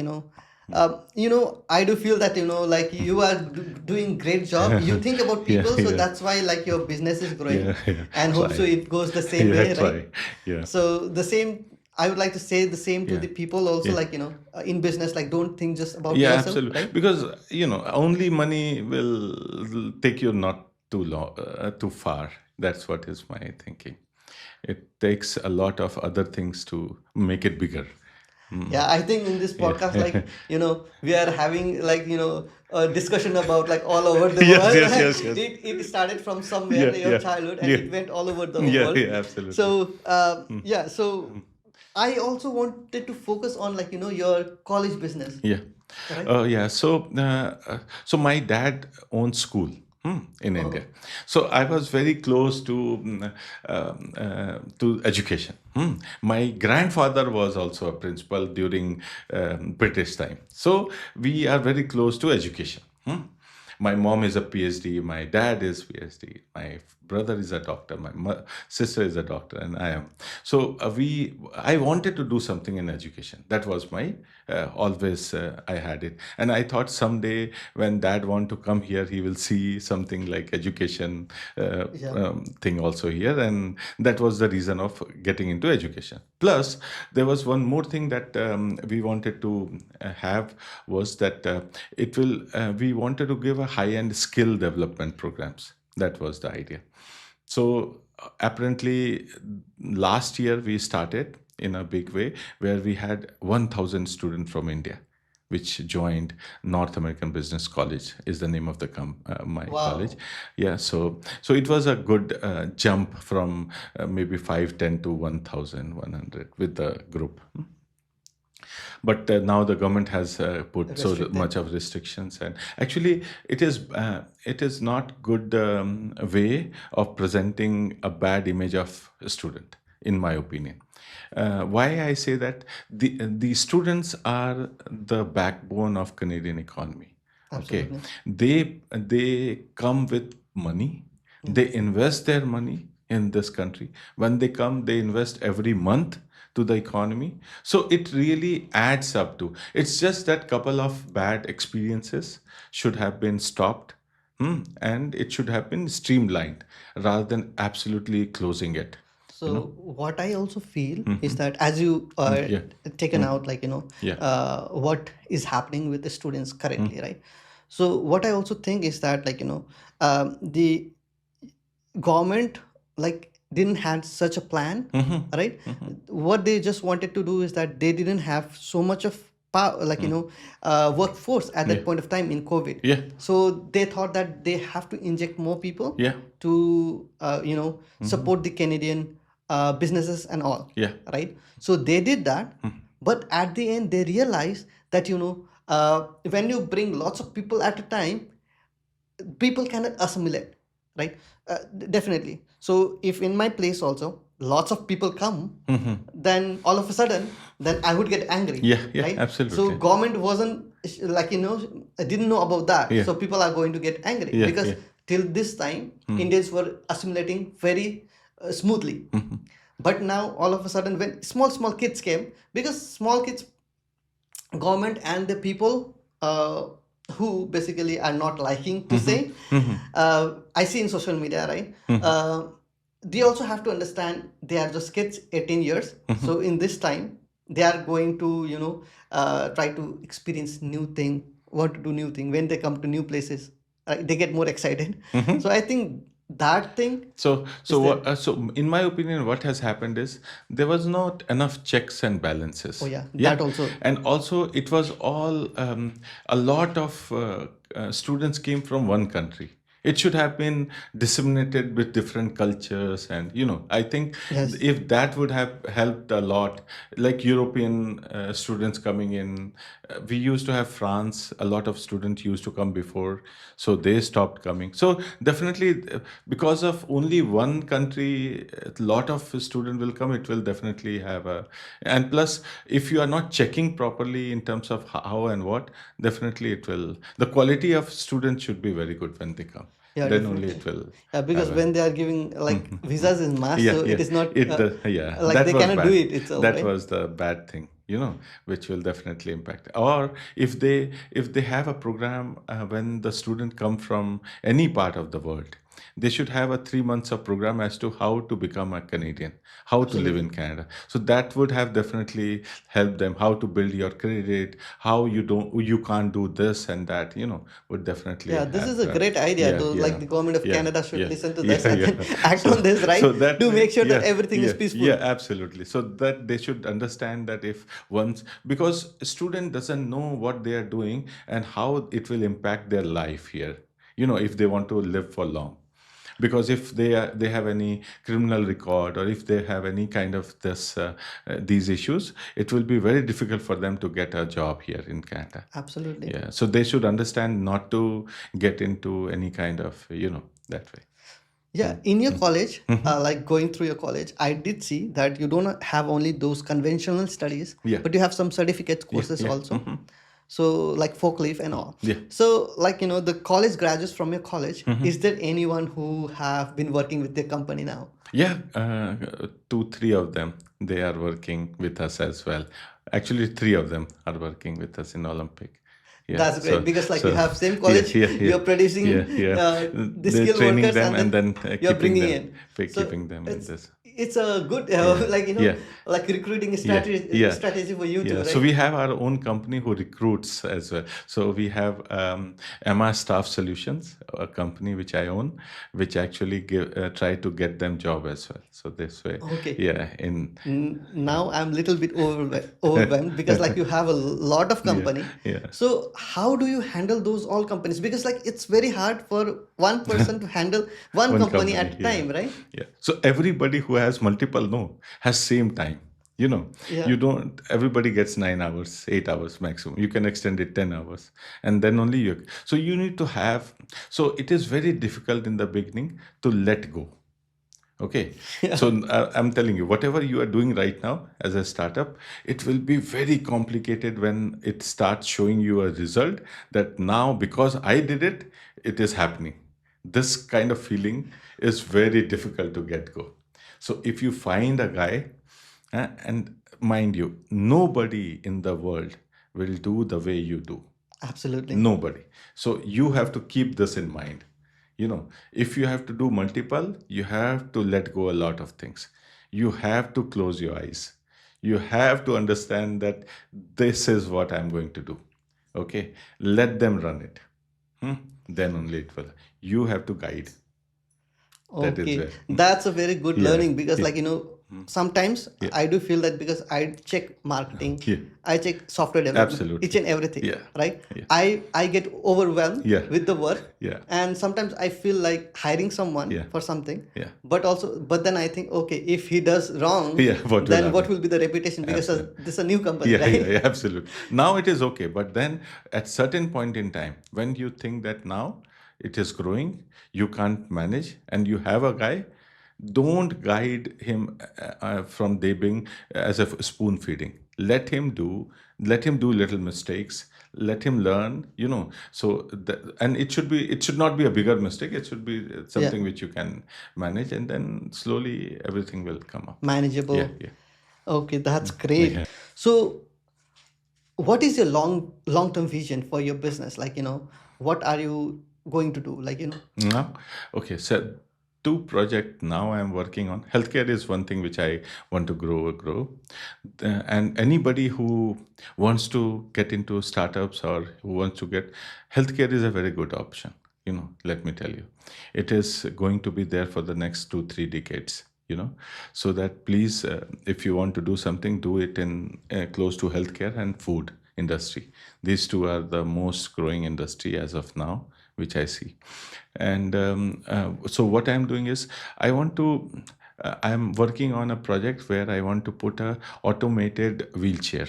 I do feel that like you are doing great job. You think about Yeah, people, so yeah, that's why like your business is growing, yeah, yeah. and hope so Try. it goes the same Yeah, way, right? try. Yeah, So the same. I would like to say the same to yeah, the people also, yeah. like in business, like don't think just about Yeah, yourself, absolutely. right? Because only money will take you not too long, too far. That's what is my thinking. It takes a lot of other things to make it bigger. Yeah, I think in this podcast, Yeah. like we are having like a discussion about like all over the Yes, world. yes, yes, yes. It started from somewhere Yeah, your yeah, childhood and yeah, it went all over the yeah, world. yeah, absolutely. So yeah, so I also wanted to focus on like your college business, Yeah. right? Yeah. So my dad owns school in India. Oh, So I was very close to education. My grandfather was also a principal during British time. So we are very close to education. My mom is a PhD. My dad is PhD. My brother is a doctor. My sister is a doctor, and I am. So I wanted to do something in education. That was my always. I had it, and I thought someday when Dad want to come here, he will see something like education yeah, thing also here, and that was the reason of getting into education. Plus, there was one more thing that we wanted to have was that it will. We wanted to give a high-end skill development programs. That was the idea. So apparently, last year we started in a big way where we had 1,000 students from India, which joined North American Business College is the name of the my college. wow, Yeah, so it was a good jump from maybe 510 to 1,100 with the group. But now the government has put so much restricted. of restrictions, and actually it is not good way of presenting a bad image of a student, in my opinion. Why I say that, the students are the backbone of Canadian economy. Okay, Absolutely. they come with money, Yeah. they invest their money in this country. When they come, they invest every month to the economy. So it really adds up to. It's just that couple of bad experiences should have been stopped, and it should have been streamlined rather than absolutely closing it. So what I also feel is Mhm. that as you Yeah. taken Mm. out, like Yeah. what is happening with the students currently, Mm. right? So what I also think is that, the government, like, didn't have such a plan, Mhm. right? Mhm. What they just wanted to do is that they didn't have so much of power, workforce at Yeah. that point of time in COVID. Yeah. So they thought that they have to inject more people Yeah. to Mhm. support the Canadian businesses and all, Yeah. right? So they did that, Mm. but at the end they realized that when you bring lots of people at a time, people cannot assimilate, right? Definitely. So if in my place also lots of people come, Mhm. then all of a sudden, then I would get angry, Yeah. Yeah. right? So Absolutely. government wasn't didn't know about that, Yeah. so people are going to get angry Yeah. because Yeah. till this time Mm. Indians were assimilating very smoothly. Mhm. But now all of a sudden, when small kids came, because small kids, government and the people who basically are not liking to Mhm. say, Mhm. I see in social media, right? Mhm. They also have to understand they are just kids, 18 years. Mhm. So in this time, they are going to, try to experience new thing, want to do new thing. When they come to new places, they get more excited. Mhm. So I think that thing So, is so there. what? So, in my opinion, what has happened is there was not enough checks and Oh balances. yeah, Yeah, that also. and also it was all a lot of students came from one country. It should have been disseminated with different cultures, and I think Yes. if that would have helped a lot, like European students coming in, we used to have France. A lot of students used to come before, so they stopped coming. So definitely, because of only one country, a lot of student will come. It will definitely have a, and plus, if you are not checking properly in terms of how and what, definitely it will. The quality of students should be very good when they come. Yeah, Then only definitely. it will Yeah, because have a. when they are giving like Mhm. visas in mass, Yeah, so yeah. it is not Yeah, like that they was cannot do bad. it itself, That right? was the bad thing, which will definitely impact. Or if they have a program when the student come from any part of the world, they should have a 3 months of program as to how to become a Canadian, how to live Absolutely. in Canada. So that would have definitely helped them how to build your credit, how you can't do this and that, would definitely Yeah, this have. is a great idea, Yeah, though. Like yeah. the government of Yeah, Canada should yeah, listen to this yeah, and yeah. then act So, on this, so right? that To way, make sure that yeah, everything is yeah, peaceful. yeah, absolutely. So that they should understand that if once, because a student doesn't know what they are doing and how it will impact their life here, if they want to live for long. Because if they have any criminal record, or if they have any kind of these issues, it will be very difficult for them to get a job here in Canada. Absolutely. Yeah, so they should understand not to get into any kind of, that way. Yeah, Mm. in your Mm. college, Mhm. like going through your college, I did see that you don't have only those conventional studies, Yeah, but you have some certificate yeah, courses yeah. also. Mhm. So, like forklift and all. Yeah. So, the college graduates from your college, Mhm. is there anyone who have been working with their company now? Yeah, two, three of them, they are working with us as well. Actually, three of them are working with us in Olympic. Yeah, That's great because like you so have same yeah, college, yeah, yeah, you're producing yeah, yeah. the They're skilled training workers them and and then then you're keeping bringing them, in. So keeping them in this. it's a good Yeah, yeah. like recruiting Yeah, strategy yeah, strategy for you too, yeah. So right? we have our own company who recruits as well. So we have Emma Staff Solutions, a company which I own, which actually try to get them job as well. So this way, Okay. yeah, in Now I'm little bit overwhelmed because like you have a lot of yeah, company. yeah. So how do you handle those all companies? Because like it's very hard for one person to handle one One company company, at a yeah, time, right? yeah. So everybody who has multiple, no, has same time. Yeah. You don't. Everybody gets 9 hours, 8 hours maximum. You can extend it 10 hours, and then only you. So you need to have. So it is very difficult in the beginning to let go. Okay, Yeah. so I'm telling you, whatever you are doing right now as a startup, it will be very complicated when it starts showing you a result that now because I did it, it is happening. This kind of feeling is very difficult to get go. So if you find a guy, and mind you, nobody in the world will do the way you do. Absolutely. Nobody. So you have to keep this in mind. If you have to do multiple, you have to let go a lot of things. You have to close your eyes. You have to understand that this is what I'm going to do. Okay, let them run it. Hmm? Then only it will. You have to guide. That is Okay, where. that's a very good Yeah, learning because, yeah, like, sometimes yeah, I do feel that because I check marketing, yeah. I check software development, each Absolutely. and everything, Yeah, right? yeah, I get overwhelmed yeah, with the work, yeah, and sometimes I feel like hiring someone yeah, for something, yeah, but then I think, okay, if he does wrong, yeah. What will then what happen? will be the reputation? Because Absolutely. this is a new company, Yeah, yeah, right? yeah, absolutely. Now it is okay, but then at certain point in time, when you think that now it is growing, you can't manage, and you have a guy, don't guide him from they being as a spoon feeding. Let him do little mistakes. Let him learn. So and it should not be a bigger mistake. It should be Yeah, something which you can manage, and then slowly everything will come up. Yeah, manageable. yeah, Okay, that's great. yeah. So what is your long term vision for your business, like, what are you going to do, like, Now, okay, so two project now I'm working on. Healthcare is one thing which I want to grow. And anybody who wants to get into startups or who wants to get healthcare is a very good option. Let me tell you, it is going to be there for the next 2-3 decades. So that please, if you want to do something, do it in close to healthcare and food industry. These two are the most growing industry as of now, which I see. And so what I'm doing is I'm working on a project where I want to put a automated wheelchair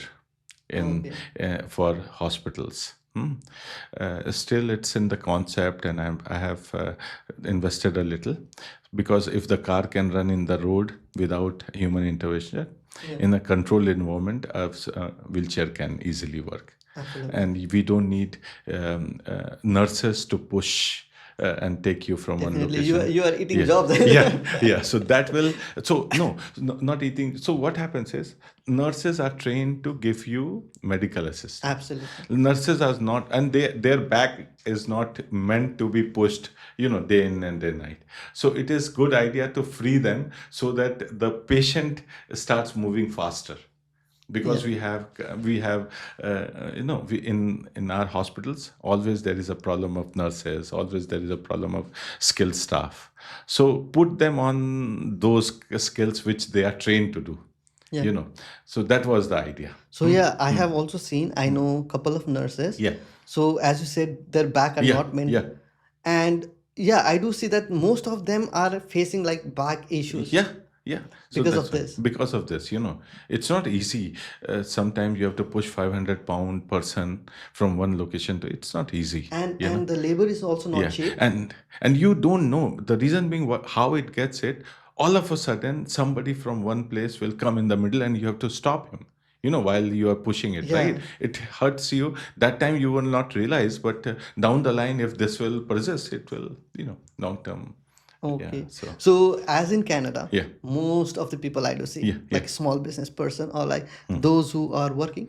in okay, for hospitals. Still, it's in the concept, and I have invested a little, because if the car can run in the road without human intervention, yeah, in a controlled environment, a wheelchair can easily work, absolutely, and we don't need nurses to push and take you from one definitely, you are, location. you are eating Yeah, jobs. yeah, yeah. So that will. So no, not eating. So what happens is nurses are trained to give you medical assistance. Absolutely, Nurses are not, and their back is not meant to be pushed, day in and day night. So it is good idea to free them so that the patient starts moving faster, yeah, because we have in our hospitals, always there is a problem of nurses, always there is a problem of skilled staff. So put them on those skills which they are trained to do, yeah. you know so that was the idea. So yeah, I have also seen, I know a couple of nurses. Yeah, So as you said, their back are yeah, not meant, yeah. and yeah, I do see that most of them are facing like back issues Yeah, yeah. So because that's of why, this. because of this, it's not easy. Sometimes you have to push 500-pound person from one location to. It's not easy. And the labor is also not Yeah, cheap. and you don't know the reason being how it gets it. All of a sudden, somebody from one place will come in the middle, and you have to stop him. While you are pushing it, Yeah. right? It hurts you. That time you will not realize, but down the line, if this will persist, it will, long term. Yeah. Okay. So So as in Canada, yeah, most of the people I do see, yeah, yeah. like small business person or like those who are working,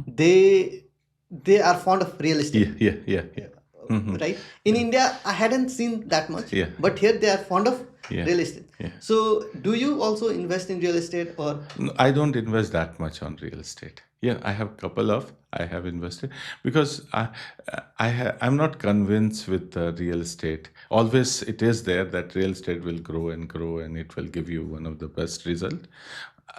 they they are fond of real Yeah, estate, yeah, yeah, yeah. right? In India, I hadn't seen that much, Yeah, but here they are fond of yeah, real estate. yeah. So do you also invest in real estate or? No, I don't invest that much on real estate. Yeah, I have invested, because I'm not convinced with real estate. Always it is there that real estate will grow and grow, and it will give you one of the best result.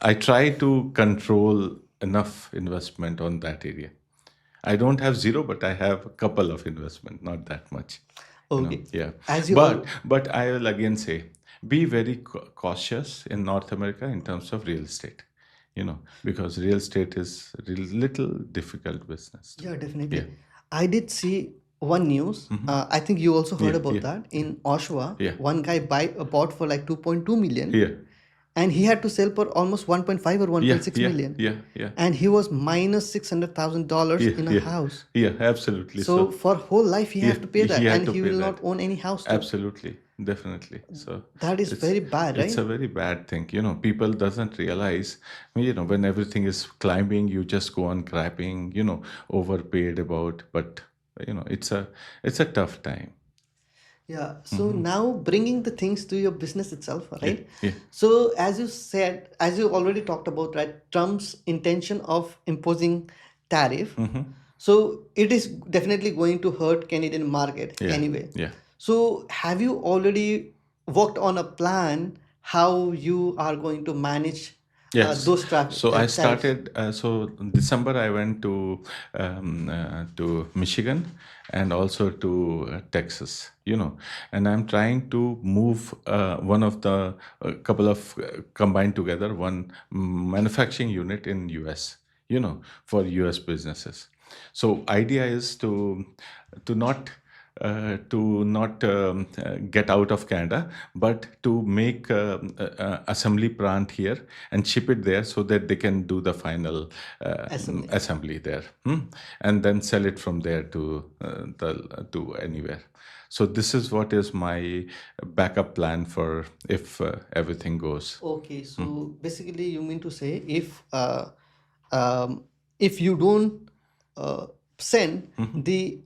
I try to control enough investment on that area. I don't have zero, but I have a couple of investment, not that much. Okay, Yeah. as you But all, but I will again say, be very cautious in North America in terms of real estate. Because real estate is a little difficult business too. yeah, Yeah. definitely. I did see one news. I think you also heard Yeah. about Yeah. that in Oshawa. Yeah. One guy bought for like 2.2 million, Yeah. and he had to sell for almost 1.5 or Yeah. 1.6 Yeah. million, Yeah. Yeah. and he was minus $600,000 Yeah. in a Yeah. house. Yeah. Absolutely. So So for whole life he yeah, have to pay he that, had and to he pay will that. not own any house too. Absolutely, definitely. So That is it's very bad, it's right? a very bad thing. People doesn't realize. When everything is climbing, you just go on grabbing. Overpaid about, but it's a tough time. Yeah. So now bringing the things to your business itself, Yeah, right? yeah. So as you said, as you already talked about, right, Trump's intention of imposing tariff. So it is definitely going to hurt Canadian market Yeah, anyway. yeah. So have you already worked on a plan how you are going to manage Yes. those traffic So I tariffs? started. So in December I went to Michigan and also to Texas. And I'm trying to move one of the couple of combined together one manufacturing unit in U.S. For U.S. businesses. So idea is to not get out of Canada, but to make assembly plant here and ship it there so that they can do the final Assembly. assembly there, and then sell it from there to anywhere. So this is what is my backup plan for if everything goes. Okay, so basically you mean to say um, if you don't uh, send the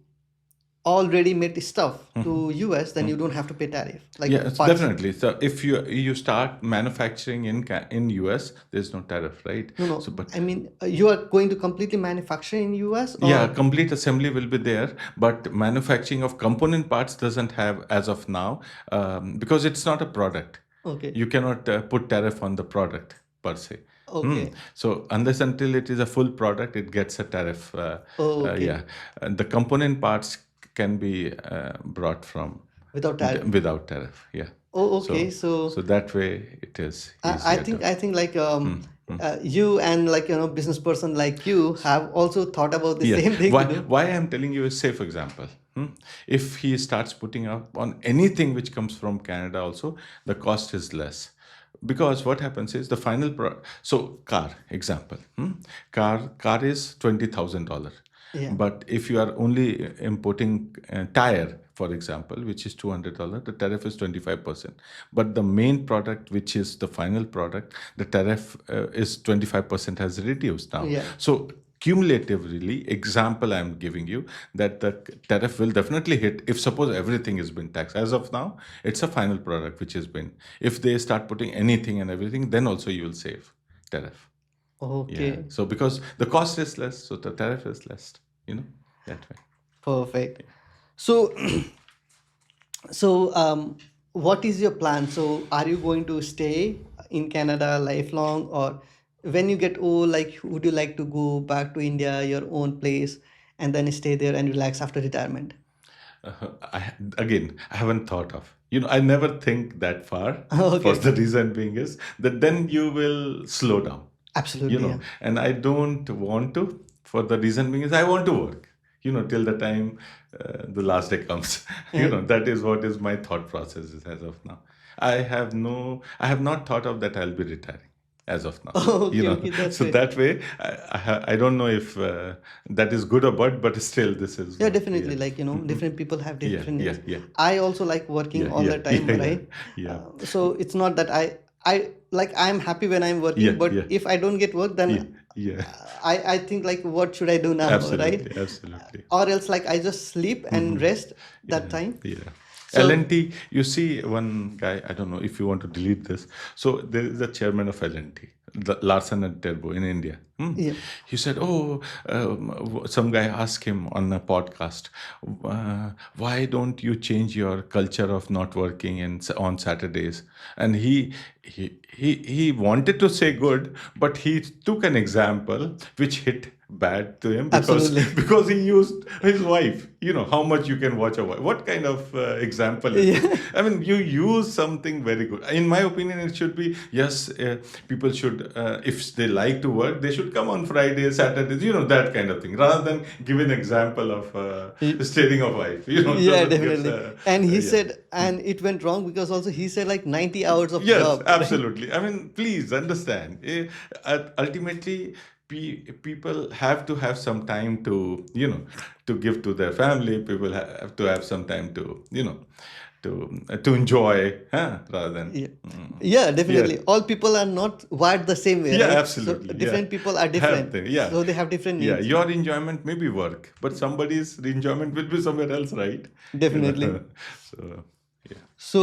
already made stuff to US, then you don't have to pay tariff like Yes, parts. definitely. So if you start manufacturing in US, there's no tariff, right? No, So, no. but I mean, you are going to completely manufacture in US yeah, or complete assembly will be there, but manufacturing of component parts doesn't have as of now, because it's not a product. okay, You cannot put tariff on the product per se. okay, So unless until it is a full product, it gets a tariff. Yeah, okay, and the component parts can be brought from without tariff. without tariff. Yeah. Oh, okay. So So so that way it is I easier think to. like you and like business person like you have also thought about the Yeah. same thing to Why do. why I'm telling you is say for example, if he starts putting up on anything which comes from Canada also, the cost is less. Because what happens is the final so car example, car is $20,000. Yeah. But if you are only importing tire, for example, which is $200, the tariff is 25%. But the main product, which is the final product, the tariff is 25% has reduced now. Yeah. So cumulatively, example I'm giving you, that the tariff will definitely hit if suppose everything has been taxed. As of now, it's a final product which has been. If they start putting anything and everything, then also you will save tariff. Yeah. Okay. So because the cost is less, so the tariff is less. That way. Perfect. So so what is your plan? So are you going to stay in Canada lifelong, or when you get old, like would you like to go back to India, your own place, and then stay there and relax after retirement? I haven't thought of. I never think that far. For Okay. the reason being is that then you will slow down. Absolutely, yeah. And I don't want to. For the reason being is I want to work. Till the time the last day comes. Uh, That is what is my thought process is as of now. I have not thought of that I'll be retiring as of now. okay, okay, that's So great. that way, I don't know if that is good or bad, but still, this is Yeah, what. definitely. Yeah. Like, different people have Yeah, different yeah, needs. yeah, I also like working yeah, all yeah, the time, yeah, yeah, right? yeah, So it's not that I like I'm happy when I'm yeah, working, but yeah, if I don't get work, then yeah, yeah. I think like what should I do now, right? Absolutely, absolutely. Or else like I just sleep and rest that Yeah, time. yeah. So L&T, you see one guy, I don't know if you want to delete this. So there is a chairman of L&T, the Larsen and Turbo in India. yeah, He said, oh, some guy asked him on a podcast, why don't you change your culture of not working on Saturdays? And he wanted to say good, but he took an example which hit bad to him because absolutely. because he used his wife. How much you can watch a wife. What kind of example is it? Yeah. I mean, you use something very good. In my opinion, it should be yes. People should, if they like to work, they should come on Fridays, Saturdays. That kind of thing, rather than give an example of stealing a wife. Yeah, Doesn't give. definitely. And he Yeah. said, and it went wrong because also he said like 90 hours of Yes, job, right? absolutely. I mean, please understand. Ultimately, people have to have some time to give to their family. People have to have some time to enjoy, huh? Rather than. Yeah. Yeah, Yeah, definitely. All people are not wired the same way, yeah, right? So absolutely. Yeah, different people are have different. them. Yeah, So they have different yeah. needs. Your enjoyment may be work, but somebody's enjoyment will be somewhere else, right? Definitely. So. So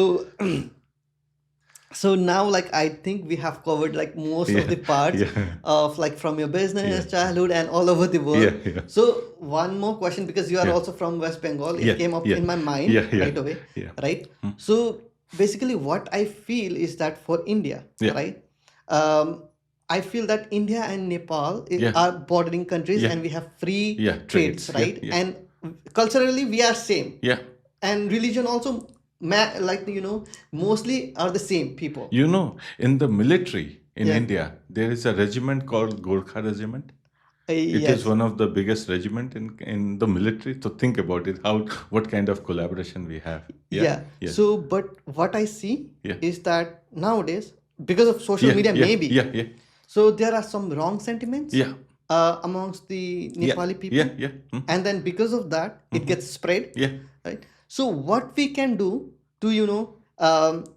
so now like I think we have covered like most of Yeah, the parts yeah, of like from your business, yeah, childhood, and all over the yeah, world. yeah, So one more question, because you are yeah, also from West Bengal, it yeah, came up yeah, in my mind yeah, yeah, right away, yeah. right? Mm. So basically what I feel is that for India, Yeah, right, I feel that India and Nepal yeah, are bordering countries, yeah, and we have free yeah. trades, Trades. Yeah, right? yeah, And culturally we are same, yeah. and religion also, like mostly are the same people. You know, in the military in Yeah. India, there is a regiment called Gorkha Regiment. It is Yes. one of the biggest regiment in the military. So think about it. How what kind of collaboration we have? Yeah, Yeah. yeah, So, but what I see yeah, is that nowadays, because of social yeah, media, yeah, maybe, yeah, yeah, so there are some wrong sentiments yeah, amongst the yeah, Nepali yeah, people, yeah. and then because of that, it Mm-hmm. gets spread, Yeah, right? So, what we can do to,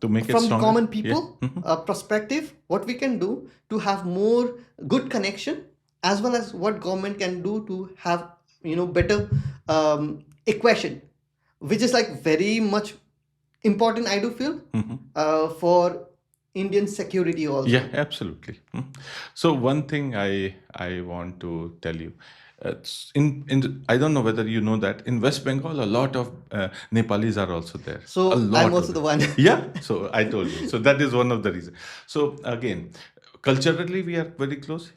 to make it from the stronger. common Yeah. people Mm-hmm. perspective, what we can do to have more good connection, as well as what government can do to have better equation, which is like very much important, I do feel, Mm-hmm. for Indian security Yeah, also. absolutely. So one thing I want to tell you, in I don't know whether you know that in West Bengal a lot of Nepalis are also there. A So I'm lot of also the them. one. Yeah. So I told you. So that is one of the reasons. So again, culturally we are very close.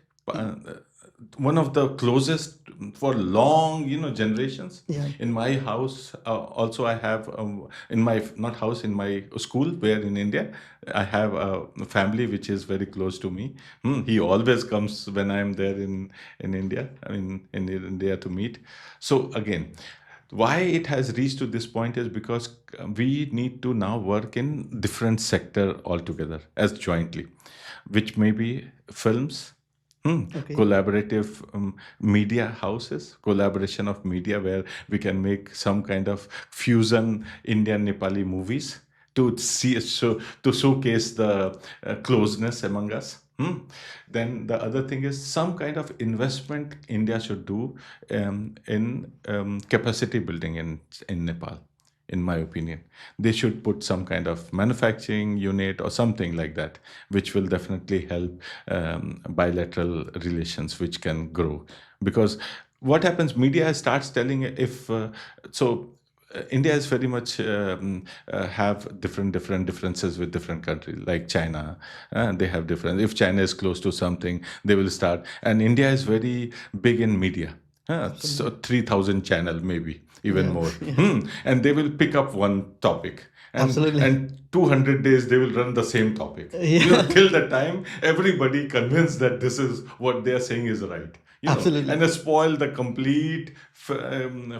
One of the closest for long, generations. Yeah. In my house, also I have in my not house in my school where in India I have a family which is very close to me. He always comes when I'm there in India. I mean in India to meet. So again, why it has reached to this point is because we need to now work in different sector altogether as jointly, which may be films, Okay. collaborative media houses, collaboration of media where we can make some kind of fusion Indian Nepali movies to see to showcase the closeness among us. Then the other thing is some kind of investment India should do in capacity building in Nepal. In my opinion, they should put some kind of manufacturing unit or something like that, which will definitely help bilateral relations, which can grow. Because what happens, media starts telling if so India is very much have different differences with different countries like China. They have different. If China is close to something, they will start. And India is very big in media. So Absolutely. 3,000 channel maybe even Yeah. more. Yeah. And they will pick up one topic Absolutely. and 200 days they will run the same topic, Yeah. till the time everybody convinced that this is what they are saying is right, and Absolutely. they spoil the complete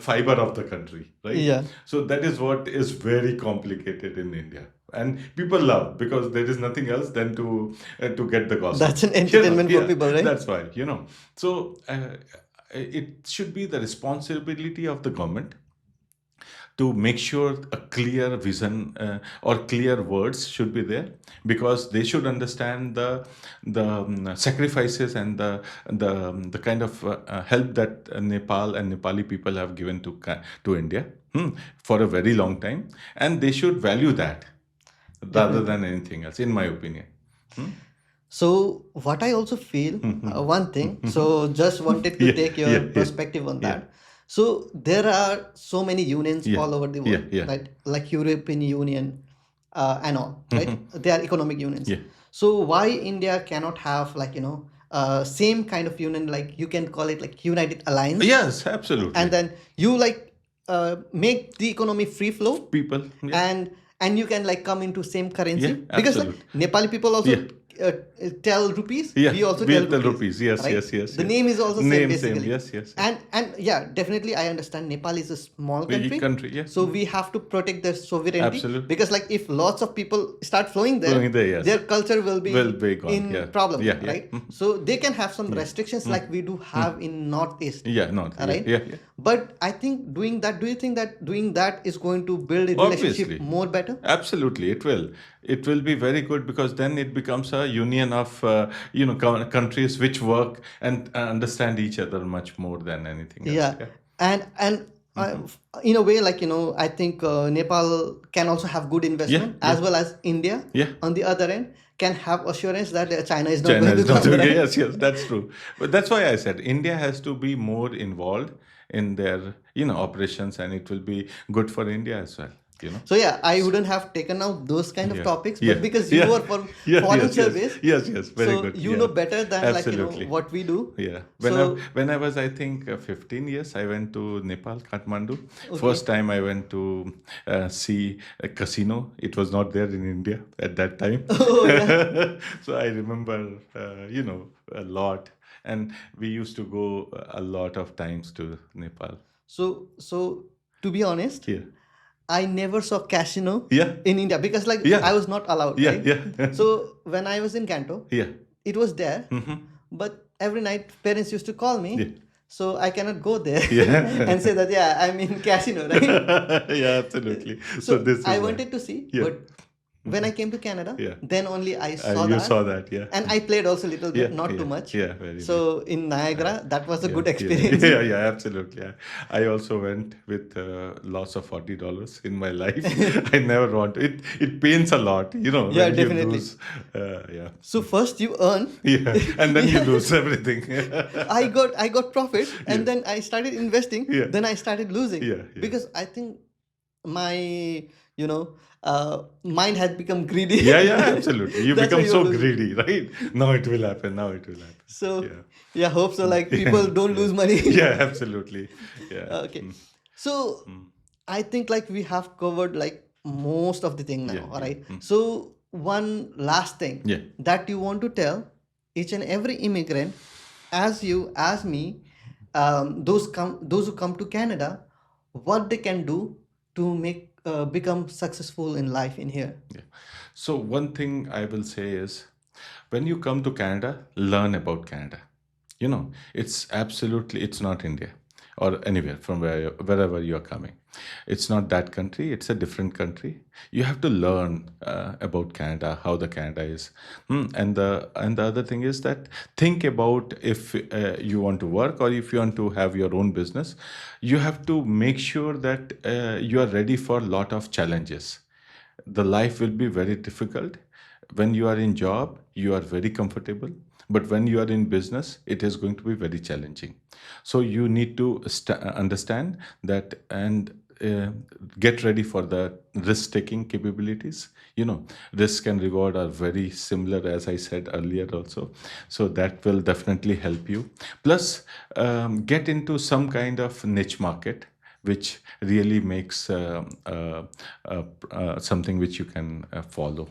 fiber of the country, right? Yeah. So that is what is very complicated in India, and people love because there is nothing else than to get the gossip. That's an entertainment for Yeah, people, right? that's why. So it should be the responsibility of the government to make sure a clear vision or clear words should be there, because they should understand the sacrifices and the kind of help that Nepal and Nepali people have given to India, for a very long time, and they should value that rather Definitely. than anything else, in my opinion. Hmm? So, what I also feel, one thing, so just wanted to Yeah, take your yeah, yeah, perspective on yeah, that. So, there are so many unions yeah, all over the yeah, world, yeah, right? Like European Union and all, right? Mhm. They are economic unions. Yeah. So, why India cannot have like, same kind of union, like you can call it like United Alliance, Yes, and absolutely. then you like make the economy free flow, People, yeah, and and you can like come into same yeah, currency, because like absolutely. Nepali people Yeah, also uh, tell rupees, yeah, we also tell we'll tell rupees, rupees. Yes, right? yes, yes, The yes. name is also same Name same. basically. Yes, yes, yes. And yeah, definitely I understand Nepal is a small We country, country, yeah. so we have to protect their sovereignty, Absolutely. because like if lots of people start flowing there, Flowing there, yes. their culture will Will be be gone. in Yeah, problem, yeah, yeah. right? So they can have some Yeah. restrictions like we do have in northeast, Yeah, not. Yeah, right? yeah, yeah. But I think doing that, do you think that doing that is going to build a relationship Obviously. more better? Absolutely, it will. It will be very good because then it becomes a union of countries which work and understand each other much more than anything else. Yeah. Yeah. And In a way, like, I think Nepal can also have good Yeah, investment, yeah, as well as India yeah. on the other end can have assurance that China is not China going to is not come, okay. right? Yes, yes, that's true. But that's why I said India has to be more involved in their, operations, and it will be good for India as well. You know. So yeah, I wouldn't have taken out those kind of Yeah, topics, yeah, but because you yeah, are from yeah, foreign yes, yes, service, yes, yes. Very so good. you know Yeah, better than, like, absolutely. what we do. Yeah. So When I was, I think, 15 years, I went to Nepal, Kathmandu. First okay. time I went to see a casino. It was not there in India at that time. Oh yeah. So I remember, a lot. And we used to go a lot of times to Nepal. So to be honest, Yeah. I never saw casino Yeah. in India because, like, Yeah. I was not allowed, Yeah. right? Yeah. So when I was in Kanto, Yeah. it was there, Hmm. but every night parents used to call Yeah. me, so I cannot go there and Yeah. say that, yeah, I'm in casino, right? Yeah, absolutely. So So this I is why. wanted to see, Yeah. but when I came to Canada, Yeah. then only I saw You that, saw that, yeah. and I played also a little Yeah, bit, not too yeah, much. yeah, very nice. So in Niagara, that was a Yeah, good yeah, experience. yeah, yeah, absolutely. Yeah. I also went with loss of $40 in my life. I never want it. It pains a lot, Yeah, when you definitely. lose. Yeah, So first you earn. yeah, and then you Yeah. lose everything. I got profit, Yeah, and then I started investing. yeah, Then I started losing yeah, yeah. because I think my mind had become greedy. Yeah, yeah, absolutely. You That's why become you're so losing. greedy, right? Now it will happen. Now it will happen. So Yeah. yeah, hope so. Like, Yeah, people don't yeah, lose money. yeah, absolutely. Yeah. Okay. Mm, So mm. I think, like, we have covered, like, most of the thing Yeah, now. All yeah. right. Mm. So one last thing Yeah. that you want to tell each and every immigrant, as you, as me, those who come to Canada, what they can do to make become successful in life in here. Yeah. So one thing I will say is when you come to Canada, learn about Canada. It's not India or anywhere from wherever you are coming. It's not that country. It's a different country. You have to learn about Canada, how the Canada is. And the other thing is that think about if you want to work or if you want to have your own business, you have to make sure that you are ready for a lot of challenges. The life will be very difficult. When you are in job, you are very comfortable, but when you are in business, it is going to be very challenging. So you need to understand that, and get ready for the risk taking capabilities. Risk and reward are very similar, as I said earlier also. So that will definitely help you. Plus, get into some kind of niche market which really makes something which you can follow.